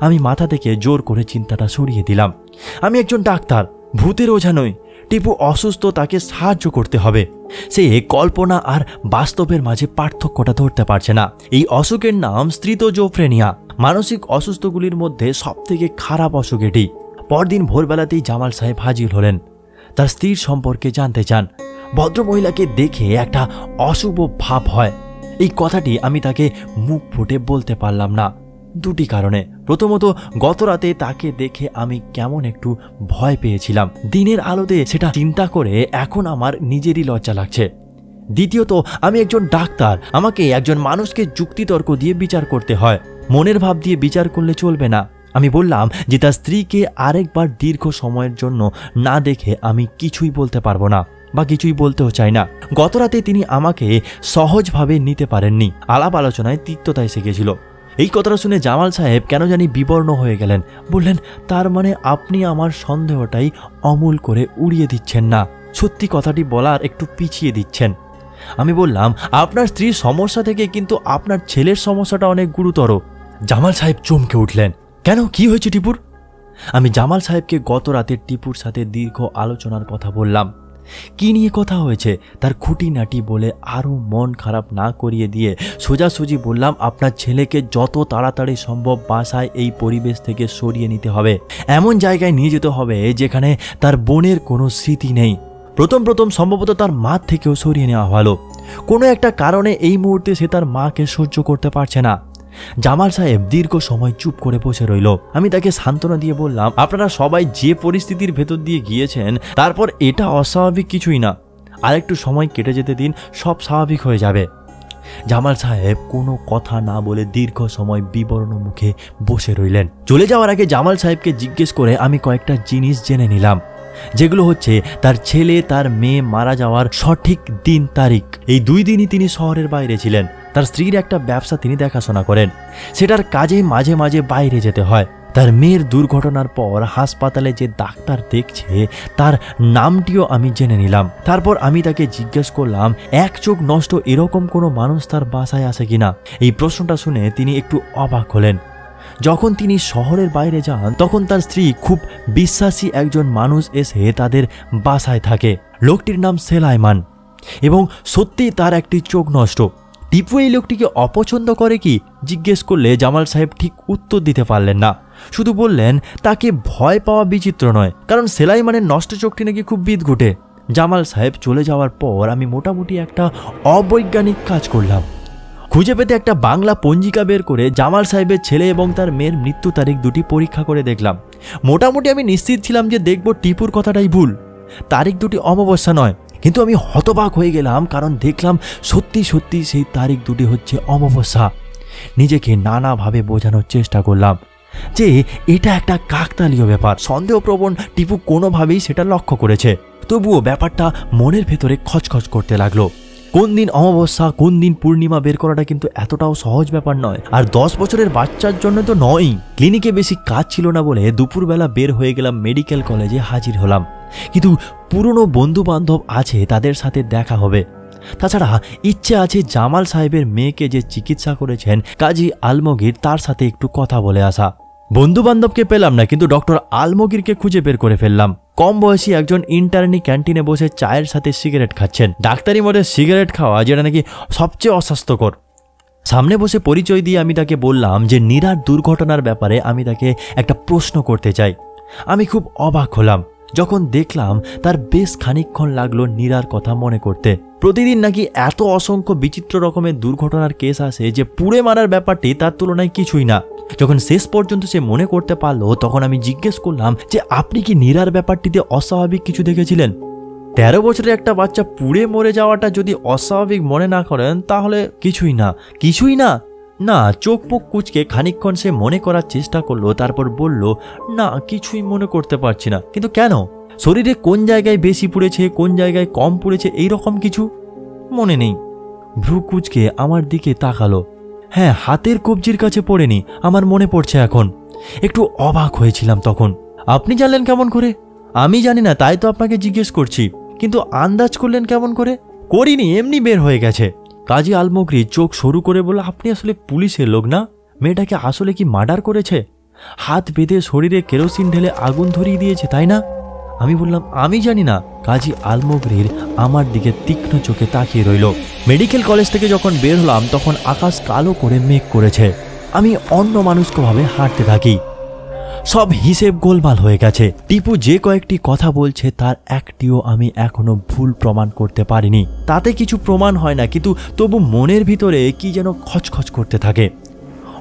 A: আমি মাথা থেকে জোর করে চিন্তাটা সরিয়ে দিলাম। আমি একজন ডাক্তার, ভূতের ওঝা নই। টিপু অসুস্থ, তাকে সাহায্য করতে হবে। সে কল্পনা আর বাস্তবের মাঝে পার্থক্যটা ধরতে পারছে না। এই অসুখের নাম স্কিজোফ্রেনিয়া। মানসিক অসুস্থগুলির মধ্যে সবথেকে খারাপ অসুখ এটি। পরদিন ভোরবেলাতেই জামাল সাহেব হাজির হলেন। তার স্ত্রীর সম্পর্কে জানতে চান। ভদ্রমহিলাকে দেখে একটা অশুভ ভাব হয়। এই কথাটি আমি তাকে মুখ ফুটে বলতে পারলাম না, দুটি কারণে। প্রথমত, গত রাতে তাকে দেখে আমি কেমন একটু ভয় পেয়েছিলাম। দিনের আলোতে সেটা চিন্তা করে এখন আমার নিজেরই লজ্জা লাগছে। দ্বিতীয়ত, আমি একজন ডাক্তার, আমাকে একজন মানুষকে যুক্তিতর্ক দিয়ে বিচার করতে হয়, মনের ভাব দিয়ে বিচার করলে চলবে না। আমি বললাম যে তার স্ত্রীকে আরেকবার দীর্ঘ সময়ের জন্য না দেখে আমি কিছুই বলতে পারবো না বা কিছুই বলতেও চাই না। গত রাতে তিনি আমাকে সহজভাবে নিতে পারেননি, আলাপ আলোচনায় তিক্ততা এসে গেছিল। এই কথাটা শুনে জামাল সাহেব কেন জানি বিবর্ণ হয়ে গেলেন। বললেন, তার মানে আপনি আমার সন্দেহটাই অমূল করে উড়িয়ে দিচ্ছেন না, সত্যি কথাটি বলার একটু পিছিয়ে দিচ্ছেন। আমি বললাম, আপনার স্ত্রীর সমস্যা থেকে কিন্তু আপনার ছেলের সমস্যাটা অনেক গুরুতর। জামাল সাহেব চমকে উঠলেন। কেন, কি হয়েছে টিপুর? আমি জামাল সাহেবকে গত রাতে টিপুর সাথে দীর্ঘ আলোচনার কথা বললাম। কি নিয়ে কথা হয়েছে তার খুঁটিনাটি বলে আরও মন খারাপ না করিয়ে দিয়ে সোজাসুজি বললাম, আপনার ছেলেকে যত তাড়াতাড়ি সম্ভব বাসায় এই পরিবেশ থেকে সরিয়ে নিতে হবে, এমন জায়গায় নিয়ে যেতে হবে যেখানে তার বোনের কোনো স্মৃতি নেই। প্রথম সম্ভবত তার মা থেকেও সরিয়ে নেওয়া ভালো। কোনো একটা কারণে এই মুহূর্তে সে তার মাকে সহ্য করতে পারছে না। জামাল সাহেব দীর্ঘ সময় চুপ করে বসে রইল। আমি তাকে সান্ত্বনা দিয়ে বললাম, আপনারা সবাই যে পরিস্থিতির ভেতর দিয়ে গিয়েছেন তারপর এটা অস্বাভাবিক কিছুই না, আরেকটু সময় কেটে যেতে দিন, সব স্বাভাবিক হয়ে যাবে। জামাল সাহেব কোনো কথা না বলে দীর্ঘ সময় বিবর্ণ মুখে বসে রইলেন। চলে যাওয়ার আগে জামাল সাহেবকে জিজ্ঞেস করে আমি কয়েকটা জিনিস জেনে নিলাম, যেগুলো হচ্ছে তার ছেলে তার মেয়ে মারা যাওয়ার সঠিক দিন তারিখ। এই 2 দিনই তিনি শহরের বাইরে ছিলেন। তার স্ত্রীর একটা ব্যবসা তিনি দেখাশোনা করেন, সেটার কাজে মাঝে মাঝে বাইরে যেতে হয়। তার মেয়ের দুর্ঘটনার পর হাসপাতালে যে ডাক্তার দেখছে তার নামটিও আমি জেনে নিলাম। তারপর আমি তাকে জিজ্ঞেস করলাম, এক চোখ নষ্ট এরকম কোনো মানুষ তার বাসায় আসে কিনা। এই প্রশ্নটা শুনে তিনি একটু অবাক হলেন। যখন তিনি শহরের বাইরে যান তখন তার স্ত্রী খুব বিশ্বাসী একজন মানুষ এসে তাদের বাসায় থাকে। লোকটির নাম সেলাইমান এবং সত্যি তার একটি চোখ নষ্ট। টিপু এই লোকটিকে অপছন্দ করে কি জিজ্ঞেস করলে জামাল সাহেব ঠিক উত্তর দিতে পারলেন না, শুধু বললেন তাকে ভয় পাওয়া বিচিত্র নয়, কারণ সেলাইমানের নষ্ট চোখটি নাকি খুব বিদঘুটে। জামাল সাহেব চলে যাওয়ার পর আমি মোটামুটি একটা অবৈজ্ঞানিক কাজ করলাম। খুঁজে পেতে একটা বাংলা পঞ্জিকা বের করে জামাল সাহেবের ছেলে এবং তার মেয়ের মৃত্যু তারিখ দুটি পরীক্ষা করে দেখলাম। মোটামুটি আমি নিশ্চিত ছিলাম যে দেখব টিপুর কথাটাই ভুল, তারিখ দুটি অমাবস্যা নয়। কিন্তু আমি হতবাক হয়ে গেলাম, কারণ দেখলাম সত্যি সত্যি সেই তারিখ দুটি হচ্ছে অমাবস্যা। নিজেকে নানাভাবে বোঝানোর চেষ্টা করলাম যে এটা একটা কাকতালীয় ব্যাপার, সন্দেহপ্রবণ টিপু কোনোভাবেই সেটা লক্ষ্য করেছে। তবুও ব্যাপারটা মনের ভেতরে খচখচ করতে লাগলো। কোন দিন অমাবস্যা কোন দিন পূর্ণিমা বের করাটা কিন্তু এতটাও সহজ ব্যাপার নয়, আর 10 বছরের বাচ্চার জন্য তো নয়ই। ক্লিনিকে বেশি কাজ ছিল না বলে দুপুরবেলা বের হয়ে গেলাম, মেডিকেল কলেজে হাজির হলাম। কিন্তু পুরনো বন্ধু বান্ধব আছে, তাদের সাথে দেখা হবে। তাছাড়া ইচ্ছে আছে জামাল সাহেবের মেয়েকে যে চিকিৎসা করেছেন কাজী আলমগীর, তার সাথে একটু কথা বলে আসা। বন্ধু বান্ধবকে পেলাম না, কিন্তু ডক্টর আলমগীরকে খুঁজে বের করে ফেললাম। কম বয়সী একজন ইন্টার্নি ক্যান্টিনে বসে চায়ের সাথে সিগারেট খাচ্ছেন। ডাক্তারি মতে সিগারেট খাওয়া যেটা নাকি সবচেয়ে অস্বাস্থ্যকর। সামনে বসে পরিচয় দিয়ে আমি তাকে বললাম যে নীরার দুর্ঘটনার ব্যাপারে আমি তাকে একটা প্রশ্ন করতে চাই। আমি খুব অবাক হলাম যখন দেখলাম তার বেশ খানিকক্ষণ লাগলো নীরার কথা মনে করতে। প্রতিদিন নাকি এত অসংখ্য বিচিত্র রকমের দুর্ঘটনার কেস আসে যে পুড়ে মারার ব্যাপারটি তার তুলনায় কিছুই না। যখন শেষ পর্যন্ত সে মনে করতে পারলো তখন আমি জিজ্ঞেস করলাম যে আপনি কি নীরার ব্যাপারটিতে অস্বাভাবিক কিছু দেখেছিলেন? 13 বছরের একটা বাচ্চা পুড়ে মরে যাওয়াটা যদি অস্বাভাবিক মনে না করেন তাহলে কিছুই না। কিছুই না? না। চোখ মুখ কুঁচকে খানিকক্ষণ সে মনে করার চেষ্টা করলো, তারপর বলল, না কিছুই মনে করতে পারছি না। কিন্তু কেন? শরীরে কোন জায়গায় বেশি পুড়েছে কোন জায়গায় কম পুড়েছে এইরকম কিছু মনে নেই। ভ্রু কুঁচকে আমার দিকে তাকালো। হ্যাঁ, হাতের কবজির কাছে পড়েনি, আমার মনে পড়ছে এখন। একটু অবাক হয়েছিলাম তখন। আপনি জানলেন কেমন করে? আমি জানি না, তাই তো আপনাকে জিজ্ঞেস করছি। কিন্তু আন্দাজ করলেন কেমন করে? করিনি, এমনি বের হয়ে গেছে। কাজী আলমগীর চোখ সরু করে বলল, আপনি আসলে পুলিশের লোক না? মেয়েটাকে আসলে কি মার্ডার করেছে? হাত বেঁধে শরীরে কেরোসিন ঢেলে আগুন ধরিয়ে দিয়েছে, তাই না? আমি বললাম, আমি জানি না। কাজী আলমগীর আমার দিকে তীক্ষ্ণ চোখে তাকিয়ে রইল। মেডিকেল কলেজ থেকে যখন বের হলাম তখন আকাশ কালো করে মেঘ করেছে। আমি অন্যমনস্কভাবে হাঁটতে থাকি। সব হিসেব গোলমাল হয়ে গেছে। টিপু যে কয়েকটি কথা বলছে তার একটিও আমি এখনো ভুল প্রমাণ করতে পারিনি। তাতে কিছু প্রমাণ হয় না, কিন্তু তবু মনের ভিতরে কি যেন খচখচ করতে থাকে।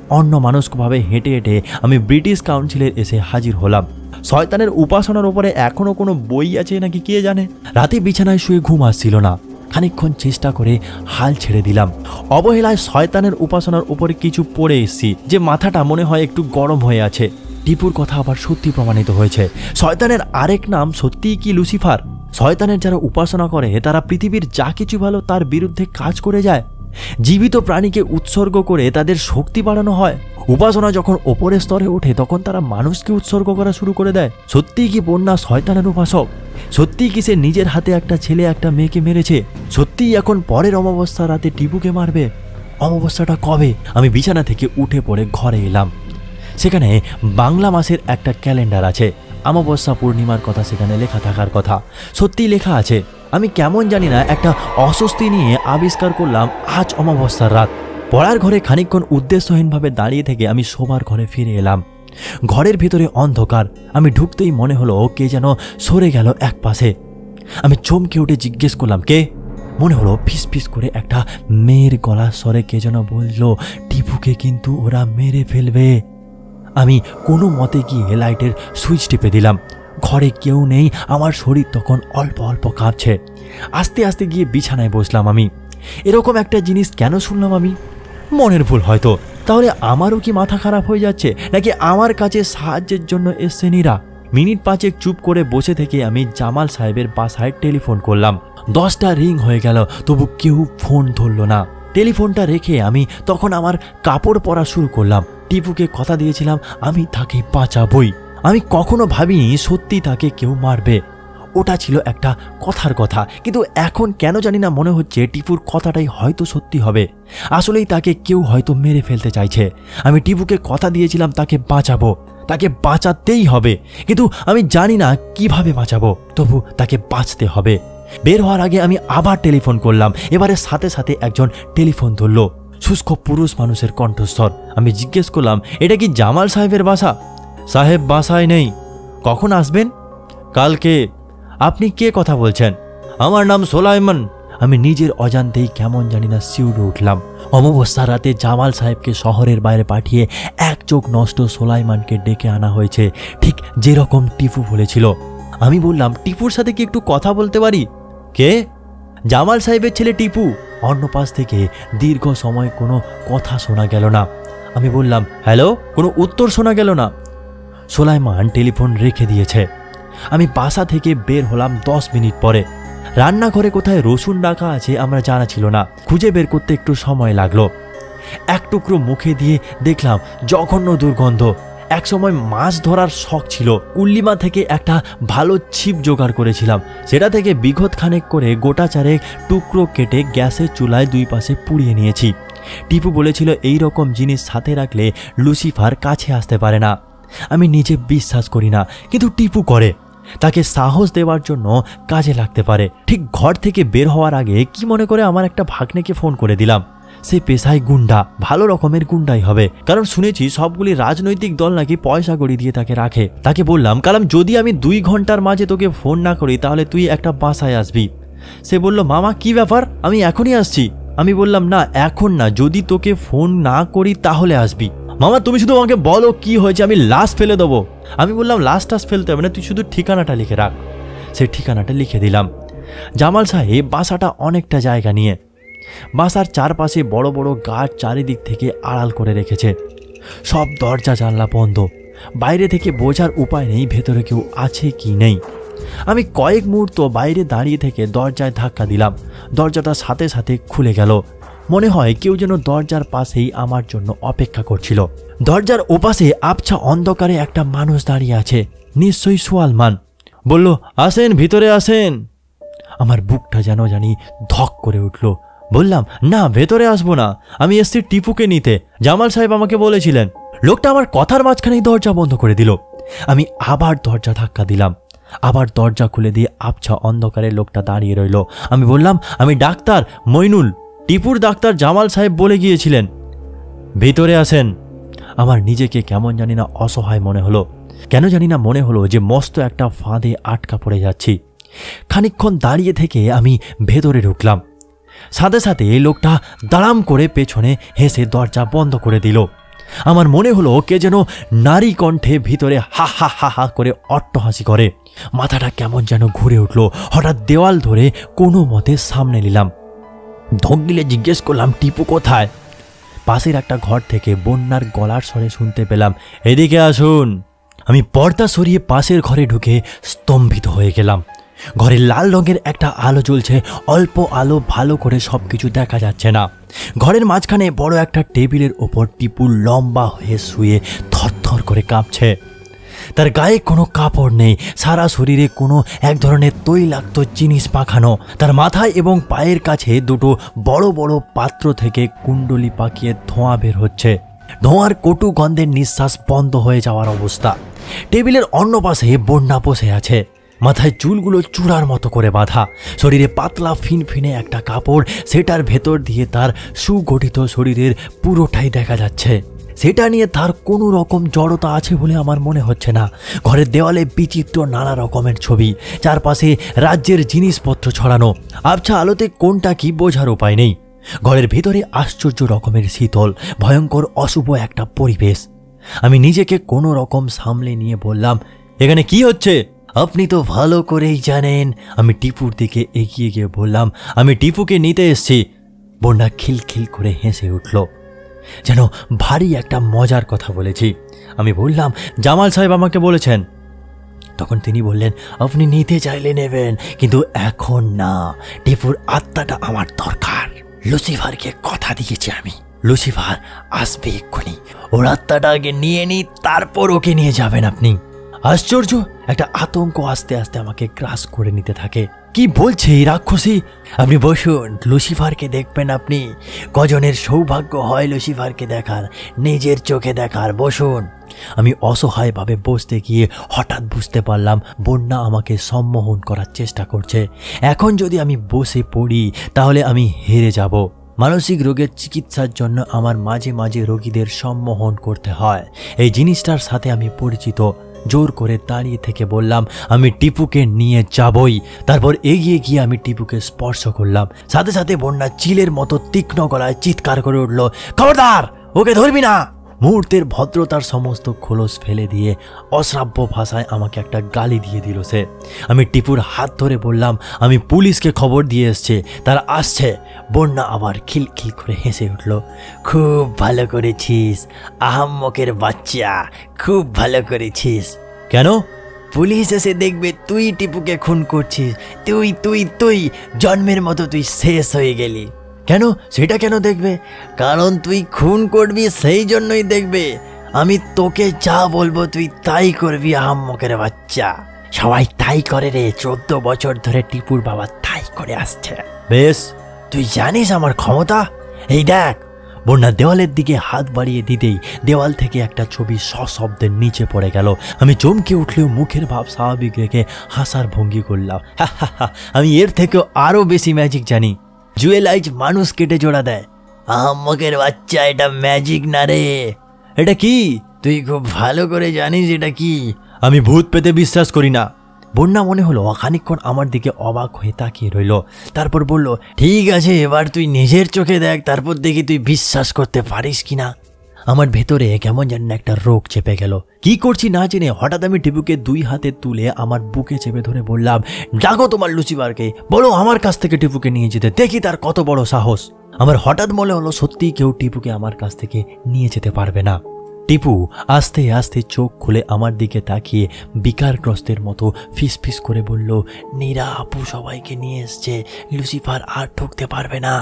A: অন্যমনস্কভাবে হেঁটে হেঁটে আমি ব্রিটিশ কাউন্সিলে এসে হাজির হলাম। শয়তানের উপাসনার উপরে এখনো কোনো বই আছে নাকি কে জানে। রাতে বিছানায় শুয়ে ঘুম আসছিল না। খানিকক্ষণ চেষ্টা করে হাল ছেড়ে দিলাম। অবহেলায় শয়তানের উপাসনার উপরে কিছু পড়ে এসেছি যে মাথাটা মনে হয় একটু গরম হয়ে আছে। টিপুর কথা আবার সত্যি প্রমাণিত হয়েছে। শয়তানের আরেক নাম সত্যিই কি লুসিফার? শয়তানের যারা উপাসনা করে তারা পৃথিবীর যা কিছু ভালো তার বিরুদ্ধে কাজ করে যায়। জীবিত প্রাণীকে উৎসর্গ করে তাদের শক্তি বাড়ানো হয়। উপাসনা যখন ওপরের স্তরে ওঠে তখন তারা মানুষকে উৎসর্গ করা শুরু করে দেয়। সত্যিই কি বন্যা শয়তানের উপাসক? সত্যিই কি সে নিজের হাতে একটা ছেলে একটা মেয়েকে মেরেছে? সত্যিই এখন পরের অমাবস্যা রাতে টিপুকে মারবে? অমাবস্যাটা কবে? আমি বিছানা থেকে উঠে পড়ে ঘরে এলাম। সেখানে বাংলা মাসের একটা ক্যালেন্ডার আছে। অমাবস্যা পূর্ণিমার কথা সেখানে লেখা থাকার কথা। সত্যিই লেখা আছে। আমি কেমন জানি না একটা অস্বস্তি নিয়ে আবিষ্কার করলাম আজ অমাবস্যার রাত। পড়ার ঘরে খানিকক্ষণ উদ্দেশ্যহীনভাবে দাঁড়িয়ে থেকে আমি শোবার ঘরে ফিরে এলাম। ঘরের ভিতরে অন্ধকার। আমি ঢুকতেই মনে হলো কে যেন সরে গেল এক পাশে। আমি চমকে উঠে জিজ্ঞেস করলাম কে? মনে হলো ফিস ফিস করে একটা মেয়ের গলার স্বরে কে যেন বলল, টিপুকে কিন্তু ওরা মেরে ফেলবে। আমি কোনো মতে গিয়ে লাইটের সুইচ টিপে দিলাম। ঘরে কেউ নেই। আমার শরীর তখন অল্প অল্প কাঁপছে। আস্তে আস্তে গিয়ে বিছানায় বসলাম আমি। এরকম একটা জিনিস কেন শুনলাম আমি? মনের ভুল হয়তো। তাহলে আমারও কি মাথা খারাপ হয়ে যাচ্ছে, নাকি আমার কাছে সাহায্যের জন্য এসছে নীরা? মিনিট পাঁচেক চুপ করে বসে থেকে আমি জামাল সাহেবের বাসায় টেলিফোন করলাম। 10টা রিং হয়ে গেল, তবু কেউ ফোন ধরল না। টেলিফোনটা রেখে আমি তখন আমার কাপড় পরা শুরু করলাম। টিপুকে কথা দিয়েছিলাম আমি তাকে বাঁচাবই। আমি কখনো ভাবিনি সত্যি তাকে কেউ মারবে। ওটা ছিল একটা কথার কথা, কিন্তু এখন কেন জানি না মনে হচ্ছে টিপুর কথাটাই হয়তো সত্যি হবে। আসলেই তাকে কেউ হয়তো মেরে ফেলতে চাইছে। আমি টিপুকে কথা দিয়েছিলাম তাকে বাঁচাবো, তাকে বাঁচাতেই হবে, কিন্তু আমি জানি না কিভাবে বাঁচাবো। তবু তাকে বাঁচতে হবে। বের হওয়ার আগে আমি আবার টেলিফোন করলাম। এবারে সাথে সাথে একজন টেলিফোন ধরল। শুষ্ক পুরুষ মানুষের কণ্ঠস্বর। আমি জিজ্ঞেস করলাম, এটা কি জামাল সাহেবের বাসা? সাহেব বাসায় নেই। কখন আসবেন? কালকে। আপনি কে কথা বলছেন? আমার নাম সোলাইমান। আমি নিজের অজান্তেই কেমন জানি না শিউরে উঠলাম। অমাবস্যা রাতে জামাল সাহেবকে শহরের বাইরে পাঠিয়ে এক চোখ নষ্ট সোলাইমানকে ডেকে আনা হয়েছে, ঠিক যেরকম টিপু বলেছিল। আমি বললাম, টিপুর সাথে কি একটু কথা বলতে পারি? কে? জামাল সাহেবের ছেলে টিপু। অন্য পাশ থেকে দীর্ঘ সময় কোনো কথা শোনা গেল না। আমি বললাম, হ্যালো। কোনো উত্তর শোনা গেল না। সোলাইমান টেলিফোন রেখে দিয়েছে। আমি বাসা থেকে বের হলাম 10 মিনিট পরে। রান্নাঘরে কোথায় রসুন রাখা আছে আমরা জানা ছিল না। খুঁজে বের করতে একটু সময় লাগলো। এক টুকরো মুখে দিয়ে দেখলাম জঘন্য দুর্গন্ধ। একসময় মাছ ধরার শখ ছিল। কুল্লিমা থেকে একটা ভালো ছিপ জোগাড় করেছিলাম। সেটা থেকে বিঘত খানেক করে গোটা চারেক টুকরো কেটে গ্যাসের চুলায় দুই পাশে পুড়িয়ে নিয়েছি। টিপু বলেছিল এই রকম জিনিস সাথে রাখলে লুসিফার কাছে আসতে পারে না। আমি নিজে বিশ্বাস করি না, কিন্তু টিপু করে। তাকে সাহস দেওয়ার জন্য কাজে লাগতে পারে। ঠিক ঘর থেকে বের হওয়ার আগে কি মনে করে আমার একটা ভাগ্নেকে ফোন করে দিলাম। সে পেশায় গুন্ডা, ভালো রকমের গুন্ডাই হবে, কারণ শুনেছি সবগুলি রাজনৈতিক দল নাকি পয়সা কড়ি দিয়ে তাকে রাখে। তাকে বললাম, কারণ যদি আমি 2 ঘন্টার মাঝে তোকে ফোন না করি তাহলে তুই একটা বাসায় আসবি। সে বলল, মামা কি ব্যাপার, আমি এখনই আসছি। আমি বললাম, না এখন না, যদি তোকে ফোন না করি তাহলে আসবি। মামা তুমি শুধু আমাকে বলো কি হয়েছে, আমি লাশ ফেলে দেবো। আমি বললাম, লাশ টাস ফেলতে হবে না, তুই শুধু ঠিকানাটা লিখে রাখ। সে ঠিকানাটা লিখে দিলাম। জামাল সাহেব বাসাটা অনেকটা জায়গা নিয়ে। বাসার চারপাশে বড় বড় গাছ চারিদিক থেকে আড়াল করে রেখেছে। সব দরজা জানলা বন্ধ। বাইরে থেকে বোঝার উপায় নেই ভেতরে কেউ আছে কি নেই। আমি কয়েক মুহূর্ত বাইরে দাঁড়িয়ে থেকে দরজায় ধাক্কা দিলাম। দরজাটা সাথে সাথে খুলে গেল। মনে হয় কেউ যেন দরজার পাশেই আমার জন্য অপেক্ষা করছিল। দরজার ওপাশে আবছা অন্ধকারে একটা মানুষ দাঁড়িয়ে আছে, নিশ্চয়ই সোয়ালমান। বলল, আসেন, ভিতরে আসেন। আমার বুকটা যেন জানি ধক করে উঠল। বললাম, না ভেতরে আসবো না, আমি এসছি টিপুকে নিতে, জামাল সাহেব আমাকে বলেছিলেন। লোকটা আমার কথার মাঝখানেই দরজা বন্ধ করে দিল। আমি আবার দরজা ধাক্কা দিলাম। আবার দরজা খুলে দিয়ে আবছা অন্ধকারে লোকটা দাঁড়িয়ে রইল। আমি বললাম, আমি ডাক্তার মইনুল, টিপুর ডাক্তার জামাল সাহেব বলে গিয়েছিলেন। ভিতরে আসেন। আমার নিজেকে কেমন জানি না অসহায় মনে হলো। কেন জানি না মনে হলো যে মস্ত একটা ফাঁদে আটকা পড়ে যাচ্ছি। খানিকক্ষণ দাঁড়িয়ে থেকে আমি ভেতরে ঢুকলাম। সাথে সাথে লোকটা দাঁড়াম করে পেছনে হেসে দরজা বন্ধ করে দিল। আমার মনে হলো কে যেন নারী কণ্ঠে ভিতরে হা হা হা হা করে অট্টহাসি করে। মাথাটা কেমন যেন ঘুরে উঠল। হঠাৎ দেওয়াল ধরে কোনো মতে সামনে নিলাম। ধক দিলে জিজ্ঞেস করলাম, টিপু কোথায়? পাশের একটা ঘর থেকে বন্যার গলার স্বরে শুনতে পেলাম, এদিকে আসুন। আমি পর্দা সরিয়ে পাশের ঘরে ঢুকে স্তম্ভিত হয়ে গেলাম। ঘরে লাল রঙের একটা আলো জ্বলছে, অল্প আলো, ভালো করে সব কিছু দেখা যাচ্ছে না। ঘরের মাঝখানে বড় একটা টেবিলের ওপর টিপু লম্বা হয়ে শুয়ে থরথর করে কাঁপছে। তার গায়ে কোনো কাপড় নেই, সারা শরীরে কোনো এক ধরনের তৈলাক্ত জিনিস পাখানো। তার মাথায় এবং পায়ের কাছে দুটো বড় বড় পাত্র থেকে কুণ্ডলি পাকিয়ে ধোঁয়া বের হচ্ছে। ধোঁয়ার কটু গন্ধের নিঃশ্বাস বন্ধ হয়ে যাওয়ার অবস্থা। টেবিলের অন্য পাশে বন্যা বসে আছে। মাথায় চুলগুলো চূড়ার মতো করে বাঁধা, শরীরে পাতলা ফিনফিনে একটা কাপড়, সেটার ভেতর দিয়ে তার সুগঠিত শরীরের পুরোটাই দেখা যাচ্ছে। সেটা নিয়ে তার কোনো রকম জড়তা আছে বলে আমার মনে হচ্ছে না। ঘরের দেওয়ালে বিচিত্র নানা রকমের ছবি, চারপাশে রাজ্যের জিনিসপত্র ছড়ানো। আবছা আলোতে কোনটা কি বোঝার উপায় নেই। ঘরের ভেতরে আশ্চর্য রকমের শীতল, ভয়ঙ্কর অশুভ একটা পরিবেশ। আমি নিজেকে কোনো রকম সামলে নিয়ে বললাম, এখানে কি হচ্ছে? আপনি তো ভালো করেই জানেন। আমি টিপুর দিকে এগিয়ে গিয়ে বললাম, আমি টিপুকে নিতে এসেছি। বন্যা খিলখিল করে হেসে উঠল, যেন ভারী একটা মজার কথা বলেছি। আমি বললাম, জামাল সাহেব আমাকে বলেছেন। তখন তিনি বললেন, আপনি নিতে চাইলে নেবেন, কিন্তু এখন না। টিপুর আত্মাটা আমার দরকার। লুসিফারকে কথা দিয়েছি আমি, লুসিফার আসবে এক্ষুনি। ওর আত্মাটা আগে নিয়ে নি, তারপর ওকে নিয়ে যাবেন আপনি। আশ্চর্য একটা আতঙ্ক আস্তে আস্তে আমাকে গ্রাস করে নিতে থাকে। কি বলছে এই রাক্ষসী? আপনি বসুন, লুসিফারকে দেখবেন আপনি। কজনের সৌভাগ্য হয় লুসিফারকে দেখার, নিজের চোখে দেখার। বসুন। আমি অসহায়ভাবে বসতে গিয়ে হঠাৎ বুঝতে পারলাম বন্যা আমাকে সম্মোহন করার চেষ্টা করছে। এখন যদি আমি বসে পড়ি তাহলে আমি হেরে যাব। মানসিক রোগের চিকিৎসার জন্য আমার মাঝে মাঝে রোগীদের সম্মোহন করতে হয়। এই জিনিসটার সাথে আমি পরিচিত। জোর করে দাঁড়িয়ে থেকে বললাম, আমি টিপুকে নিয়ে যাবই। তারপর এগিয়ে গিয়ে আমি টিপুকে স্পর্শ করলাম। সাথে সাথে বন্যা চিলের মতো তীক্ষ্ণ গলায় চিৎকার করে উঠল, খবরদার, ওকে ধরবি না। মুহূর্তের ভদ্রতার সমস্ত খোলস ফেলে দিয়ে অশ্রাব্য ভাষায় আমাকে একটা গালি দিয়ে দিল সে। আমি টিপুর হাত ধরে বললাম, আমি পুলিশকে খবর দিয়ে এসছে, তারা আসছে। বন্যা আবার খিলখিল করে হেসে উঠল, খুব ভালো করেছিস আহাম্মকের বাচ্চা, খুব ভালো করেছিস। কেন? পুলিশ এসে দেখবে তুই টিপুকে খুন করছিস। তুই তুই তুই জন্মের মতো তুই শেষ হয়ে গেলি। কেন? সেটা কেন দেখবে? কারণ তুই খুন করবি, সেই জন্যই দেখবে। আমি তোকে যা বলবো তুই তাই করবি আহাম্মকের বাচ্চা। সবাই তাই করে রে, 14 বছর ধরে টিপুর বাবা তাই করে আসছে। বেশ, তুই জানিস আমার ক্ষমতা। এই দেখ। বন্যা দেওয়ালের দিকে হাত বাড়িয়ে দিতেই দেওয়াল থেকে একটা ছবি সশব্দে নিচে পড়ে গেল। আমি চমকে উঠলেও মুখের ভাব স্বাভাবিক রেখে হাসার ভঙ্গি করলাম। আমি এর থেকেও আরো বেশি ম্যাজিক জানি। জুয়েলাইজ মানুষ কেটে জোড়া দেয়। আহাম্মকের বাচ্চা, এটা ম্যাজিক না রে। এটা কি? তুই খুব ভালো করে জানিস এটা কি। আমি ভূত পেতে বিশ্বাস করি না। বন্যা মনে হলো খানিকক্ষণ আমার দিকে অবাক হয়ে তাকিয়ে রইল। তারপর বলল, ঠিক আছে, এবার তুই নিজের চোখে দেখ, তারপর দেখি তুই বিশ্বাস করতে পারিস কিনা। আমার ভেতরে কেমন যেন একটা রোগ চেপে গেল। কি করছি না জেনে হঠাৎ আমি টিপুকে 2 হাতে তুলে আমার বুকে চেপে ধরে বললাম, ডাকো তোমার লুসিফারকে, বলো আমার কাছ থেকে টিপুকে নিয়ে যেতে, দেখি তার কত বড় সাহস। আমার হঠাৎ মনে হলো সত্যিই কেউ টিপুকে আমার কাছ থেকে নিয়ে যেতে পারবে না। টিপু আস্তে আস্তে চোখ খুলে আমার দিকে তাকিয়ে বিকারগ্রস্তের মতো ফিসফিস করে বলল, নীরা আপু সবাইকে নিয়ে এসছে, লুসিফার আর ঢুকতে পারবে না।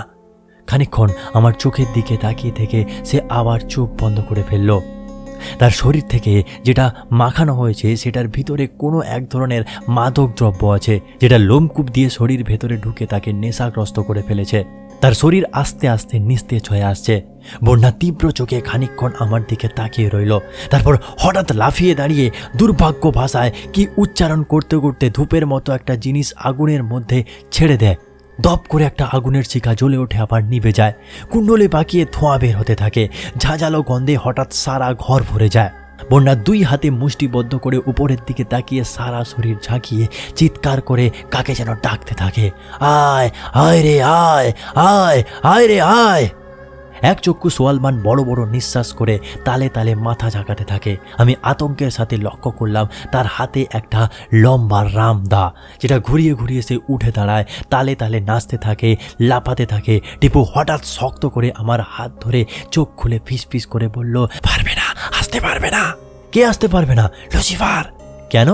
A: খানিকক্ষণ আমার চোখের দিকে তাকিয়ে থেকে সে আবার চোখ বন্ধ করে ফেলল। তার শরীর থেকে যেটা মাখানো হয়েছে সেটার ভিতরে কোনো এক ধরনের মাদক দ্রব্য আছে, যেটা লোমকূপ দিয়ে শরীর ভেতরে ঢুকে তাকে নেশাগ্রস্ত করে ফেলেছে। তার শরীর আস্তে আস্তে নিস্তেজ হয়ে আসছে। বন্যা তীব্র চোখে খানিকক্ষণ আমার দিকে তাকিয়ে রইল। তারপর হঠাৎ লাফিয়ে দাঁড়িয়ে দুর্ভাগ্য ভাষায় কি উচ্চারণ করতে করতে ধূপের মতো একটা জিনিস আগুনের মধ্যে ছেড়ে দেয়। দপ করে একটা আগুনের শিখা জ্বলে ওঠে, আবার নিভে যায়। কুণ্ডলে পাকিয়ে ধোঁয়া বের হতে থাকে। ঝাঁঝালো গন্ধে হঠাৎ সারা ঘর ভরে যায়। বন্যা 2 হাতে মুষ্টিবদ্ধ করে উপরের দিকে তাকিয়ে সারা শরীর ঝাঁকিয়ে চিৎকার করে কাকে যেন ডাকতে থাকে, আয় আয় রে আয়, আয় আয় রে আয়। এক চক্ষু সোয়ালমান বড় বড় নিঃশ্বাস করে তালে তালে মাথা ঝাঁকাতে থাকে। আমি আতঙ্কের সাথে লক্ষ্য করলাম তার হাতে একটা লম্বা রামদা, যেটা ঘুরিয়ে ঘুরিয়ে সে উঠে দাঁড়ায়, তালে তালে নাচতে থাকে, লাফাতে থাকে। টিপু হঠাৎ শক্ত করে আমার হাত ধরে চোখ খুলে ফিস ফিস করে বলল, পারবে না, আসতে পারবে না। কে আসতে পারবে না? লুসিফার। কেন?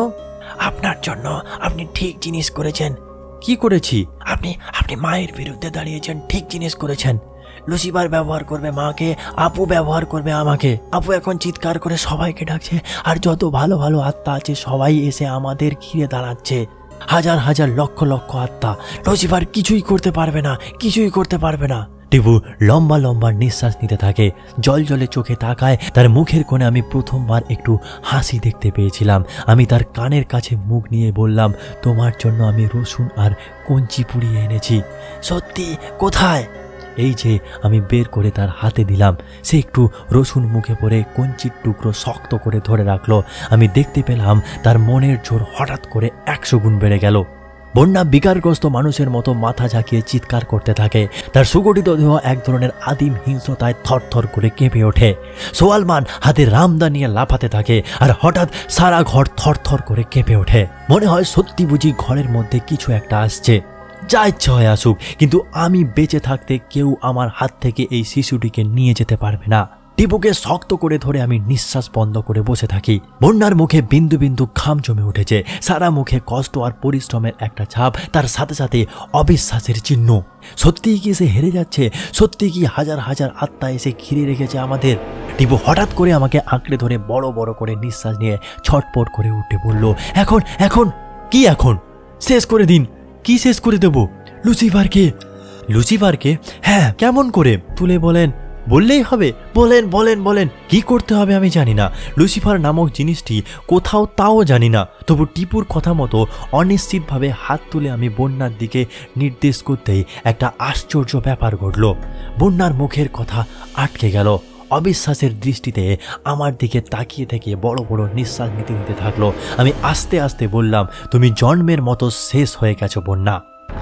A: আপনার জন্য। আপনি ঠিক জিনিস করেছেন। কি করেছি? আপনি মায়ের বিরুদ্ধে দাঁড়িয়েছেন, ঠিক জিনিস করেছেন। লুসিফার ব্যবহার করবে মাকে, আপু ব্যবহার করবে আমাকে। আপু এখন চিৎকার করে সবাইকে ডাকছে, আর যত ভালো ভালো আত্মা আছে সবাই এসে আমাদের ঘিরে দাঁড়াচ্ছে। হাজার হাজার লক্ষ লক্ষ আত্মা। লুসিফার কিছুই করতে পারবে না, কিছুই করতে পারবে না। টিপু লম্বা লম্বা নিঃশ্বাস নিতে থাকে, জল জলে চোখে তাকায়। তার মুখের কোণে আমি প্রথমবার একটু হাসি দেখতে পেয়েছিলাম। আমি তার কানের কাছে মুখ নিয়ে বললাম, তোমার জন্য আমি রসুন আর কঞ্চি পুড়িয়ে এনেছি। সত্যি? কোথায়? এই যে। আমি বের করে তার হাতে দিলাম। সে একটু রসুন মুখে পড়ে কঞ্চির টুকরো শক্ত করে ধরে রাখলো। আমি দেখতে পেলাম তার মনের জোর হঠাৎ করে 100 গুণ বেড়ে গেল। বন্যা বিকারগ্রস্ত মানুষের মতো মাথা ঝাঁকিয়ে চিৎকার করতে থাকে। তার সুগঠিত দেহ এক ধরনের আদিম হিংস্রতায় থরথর করে কেঁপে ওঠে। সোয়ালমান হাতে রামদা নিয়ে লাফাতে থাকে, আর হঠাৎ সারা ঘর থরথর করে কেঁপে ওঠে। মনে হয় সত্যি বুঝি ঘরের মধ্যে কিছু একটা আসছে। যা ইচ্ছা হয় আসুক, কিন্তু আমি বেঁচে থাকতে কেউ আমার হাত থেকে এই শিশুটিকে নিয়ে যেতে পারবে না। টিপুকে শক্ত করে ধরে আমি নিঃশ্বাস বন্ধ করে বসে থাকি। বন্যার মুখে বিন্দু বিন্দু ঘাম জমে উঠেছে। সারা মুখে কষ্ট আর পরিশ্রমের একটা ছাপ, তার সাথে সাথে অবিশ্বাসের চিহ্ন। সত্যিই কি সে হেরে যাচ্ছে? সত্যি কি হাজার হাজার আত্মা এসে ঘিরে রেখেছে আমাদের? টিপু হঠাৎ করে আমাকে আঁকড়ে ধরে বড় বড় করে নিঃশ্বাস নিয়ে ছটপট করে উঠে বলল, এখন এখন কি? এখন শেষ করে দিন। কি শেষ করে দেব? লুসিফারকে। লুসিফারকে? হ্যাঁ, কেমন করে? তুলে বলেন। বললেই হবে? বলেন বলেন বলেন। কি করতে হবে আমি জানি না। লুসিফার নামক জিনিসটি কোথাও তাও জানি না। তবু টিপুর কথা মতো অনিশ্চিতভাবে হাত তুলে আমি বন্যার দিকে নির্দেশ করতেই একটা আশ্চর্য ব্যাপার ঘটল। বন্যার মুখের কথা আটকে গেল। অবিশ্বাসের দৃষ্টিতে আমার দিকে তাকিয়ে থেকে বড় বড় নিঃশ্বাস নিতে নিতে থাকলো। আমি আস্তে আস্তে বললাম, তুমি জন্মের মতো শেষ হয়ে গেছো বন্যা।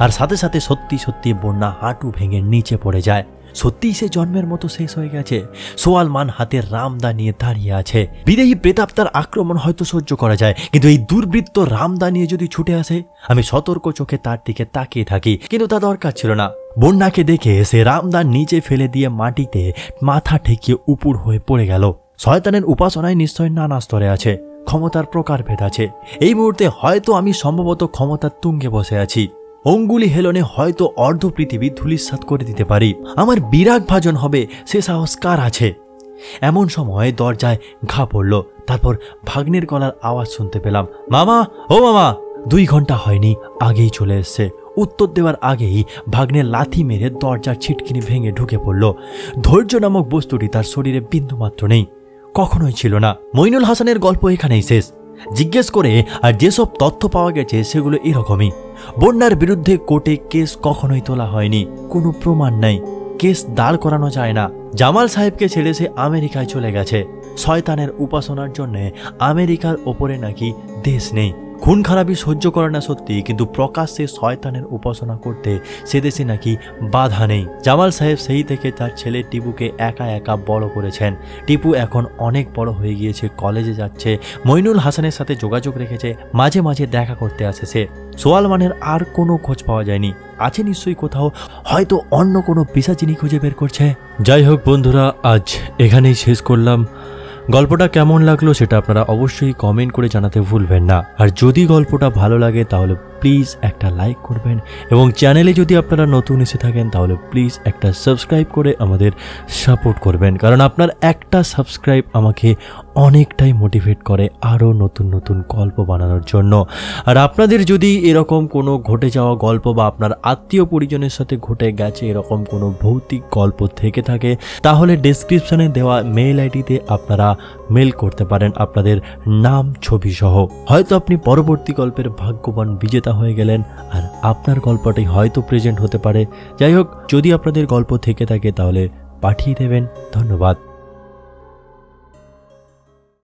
A: আর সাথে সাথে সত্যি সত্যি বন্যা হাঁটু ভেঙে নিচে পড়ে যায়। সত্যিই সে জন্মের মতো শেষ হয়ে গেছে। সোয়ালমান হাতের রামদা নিয়ে দাঁড়িয়ে আছে। বিদেহী প্রেতাত্মার আক্রমণ হয়তো সহ্য করা যায়, কিন্তু এই দুর্বৃত্ত রামদা নিয়ে যদি ছুটে আসে? আমি সতর্ক চোখে তার দিকে তাকিয়ে থাকি, কিন্তু তা দরকার ছিল না। বন্যাকে দেখে সে রামদা নিচে ফেলে দিয়ে মাটিতে মাথা ঠেকিয়ে উপুর হয়ে পড়ে গেল। শয়তানের উপাসনায় নিশ্চয় নানা স্তরে আছে, ক্ষমতার প্রকারভেদ আছে। এই মুহূর্তে হয়তো আমি সম্ভবত ক্ষমতার তুঙ্গে বসে আছি। অঙ্গুলি হেলনে হয়তো অর্ধ পৃথিবী ধূলিসাৎ করে দিতে পারি। আমার বিরাগ ভাজন হবে সে সাহস কার আছে? এমন সময় দরজায় ঘা পড়ল। তারপর ভাগ্নের গলার আওয়াজ শুনতে পেলাম, মামা, ও মামা। 2 ঘন্টা হয়নি, আগেই চলে এসছে। উত্তর দেওয়ার আগেই ভাগ্নের লাথি মেরে দরজার ছিটকিনি ভেঙে ঢুকে পড়ল। ধৈর্য নামক বস্তুটি তার শরীরে বিন্দুমাত্র নেই, কখনোই ছিল না। মইনুল হাসানের গল্প এখানেই শেষ। জিজ্ঞেস করে আর যেসব তথ্য পাওয়া গেছে সেগুলো এরকমই। বন্যার বিরুদ্ধে কোর্টে কেস কখনোই তোলা হয়নি, কোনো প্রমাণ নেই, কেস দাঁড় করানো যায় না। জামাল সাহেবকে ছেড়ে সে আমেরিকায় চলে গেছে। শয়তানের উপাসনার জন্য আমেরিকার ওপরে নাকি দেশ নেই। খুন খারাপি সহ্য করে না সত্যি, কিন্তু প্রকাশ্যে শয়তানের উপাসনা করতে সে দেশে নাকি বাধা নেই। জামাল সাহেব সেই থেকে তার ছেলে টিপুকে একা একা বড় করেছেন। টিপু এখন অনেক বড় হয়ে গিয়েছে, কলেজে যাচ্ছে, মইনুল হাসানের সাথে যোগাযোগ রেখেছে, মাঝে মাঝে দেখা করতে আসে সে। সোয়ালমানের আর কোনো খোঁজ পাওয়া যায়নি। আছে নিশ্চয়ই কোথাও, হয়তো অন্য কোনো পিশাচিনি খুঁজে বের করছে। যাই হোক বন্ধুরা, আজ এখানেই শেষ করলাম। গল্পটা কেমন লাগলো সেটা আপনারা অবশ্যই কমেন্ট করে জানাতে ভুলবেন না। আর যদি গল্পটা ভালো লাগে তাহলে প্লিজ একটা লাইক করবেন, এবং চ্যানেলে যদি আপনারা নতুন এসে থাকেন তাহলে প্লিজ একটা সাবস্ক্রাইব করে আমাদের সাপোর্ট করবেন, কারণ আপনার একটা সাবস্ক্রাইব আমাকে অনেকটাই মোটিভেট করে আরও নতুন নতুন গল্প বানানোর জন্য। আর আপনাদের যদি এরকম কোনো ঘটে যাওয়া গল্প বা আপনার আত্মীয় পরিজনের সাথে ঘটে গেছে এরকম কোনো ভৌতিক গল্প থেকে থাকে, তাহলে ডেসক্রিপশনে দেওয়া মেল আইডিতে আপনারা মেল করতে পারেন আপনাদের নাম ছবি সহ। হয়তো আপনি পরবর্তী গল্পের ভাগ্যবান বিজেতা বিজেতা হয়ে গেলেন আর আপনার গল্পটাই হয়তো প্রেজেন্ট হতে পারে। যাই হোক, যদি আপনাদের গল্প থেকে থাকে তাহলে পাঠিয়ে দেবেন। ধন্যবাদ।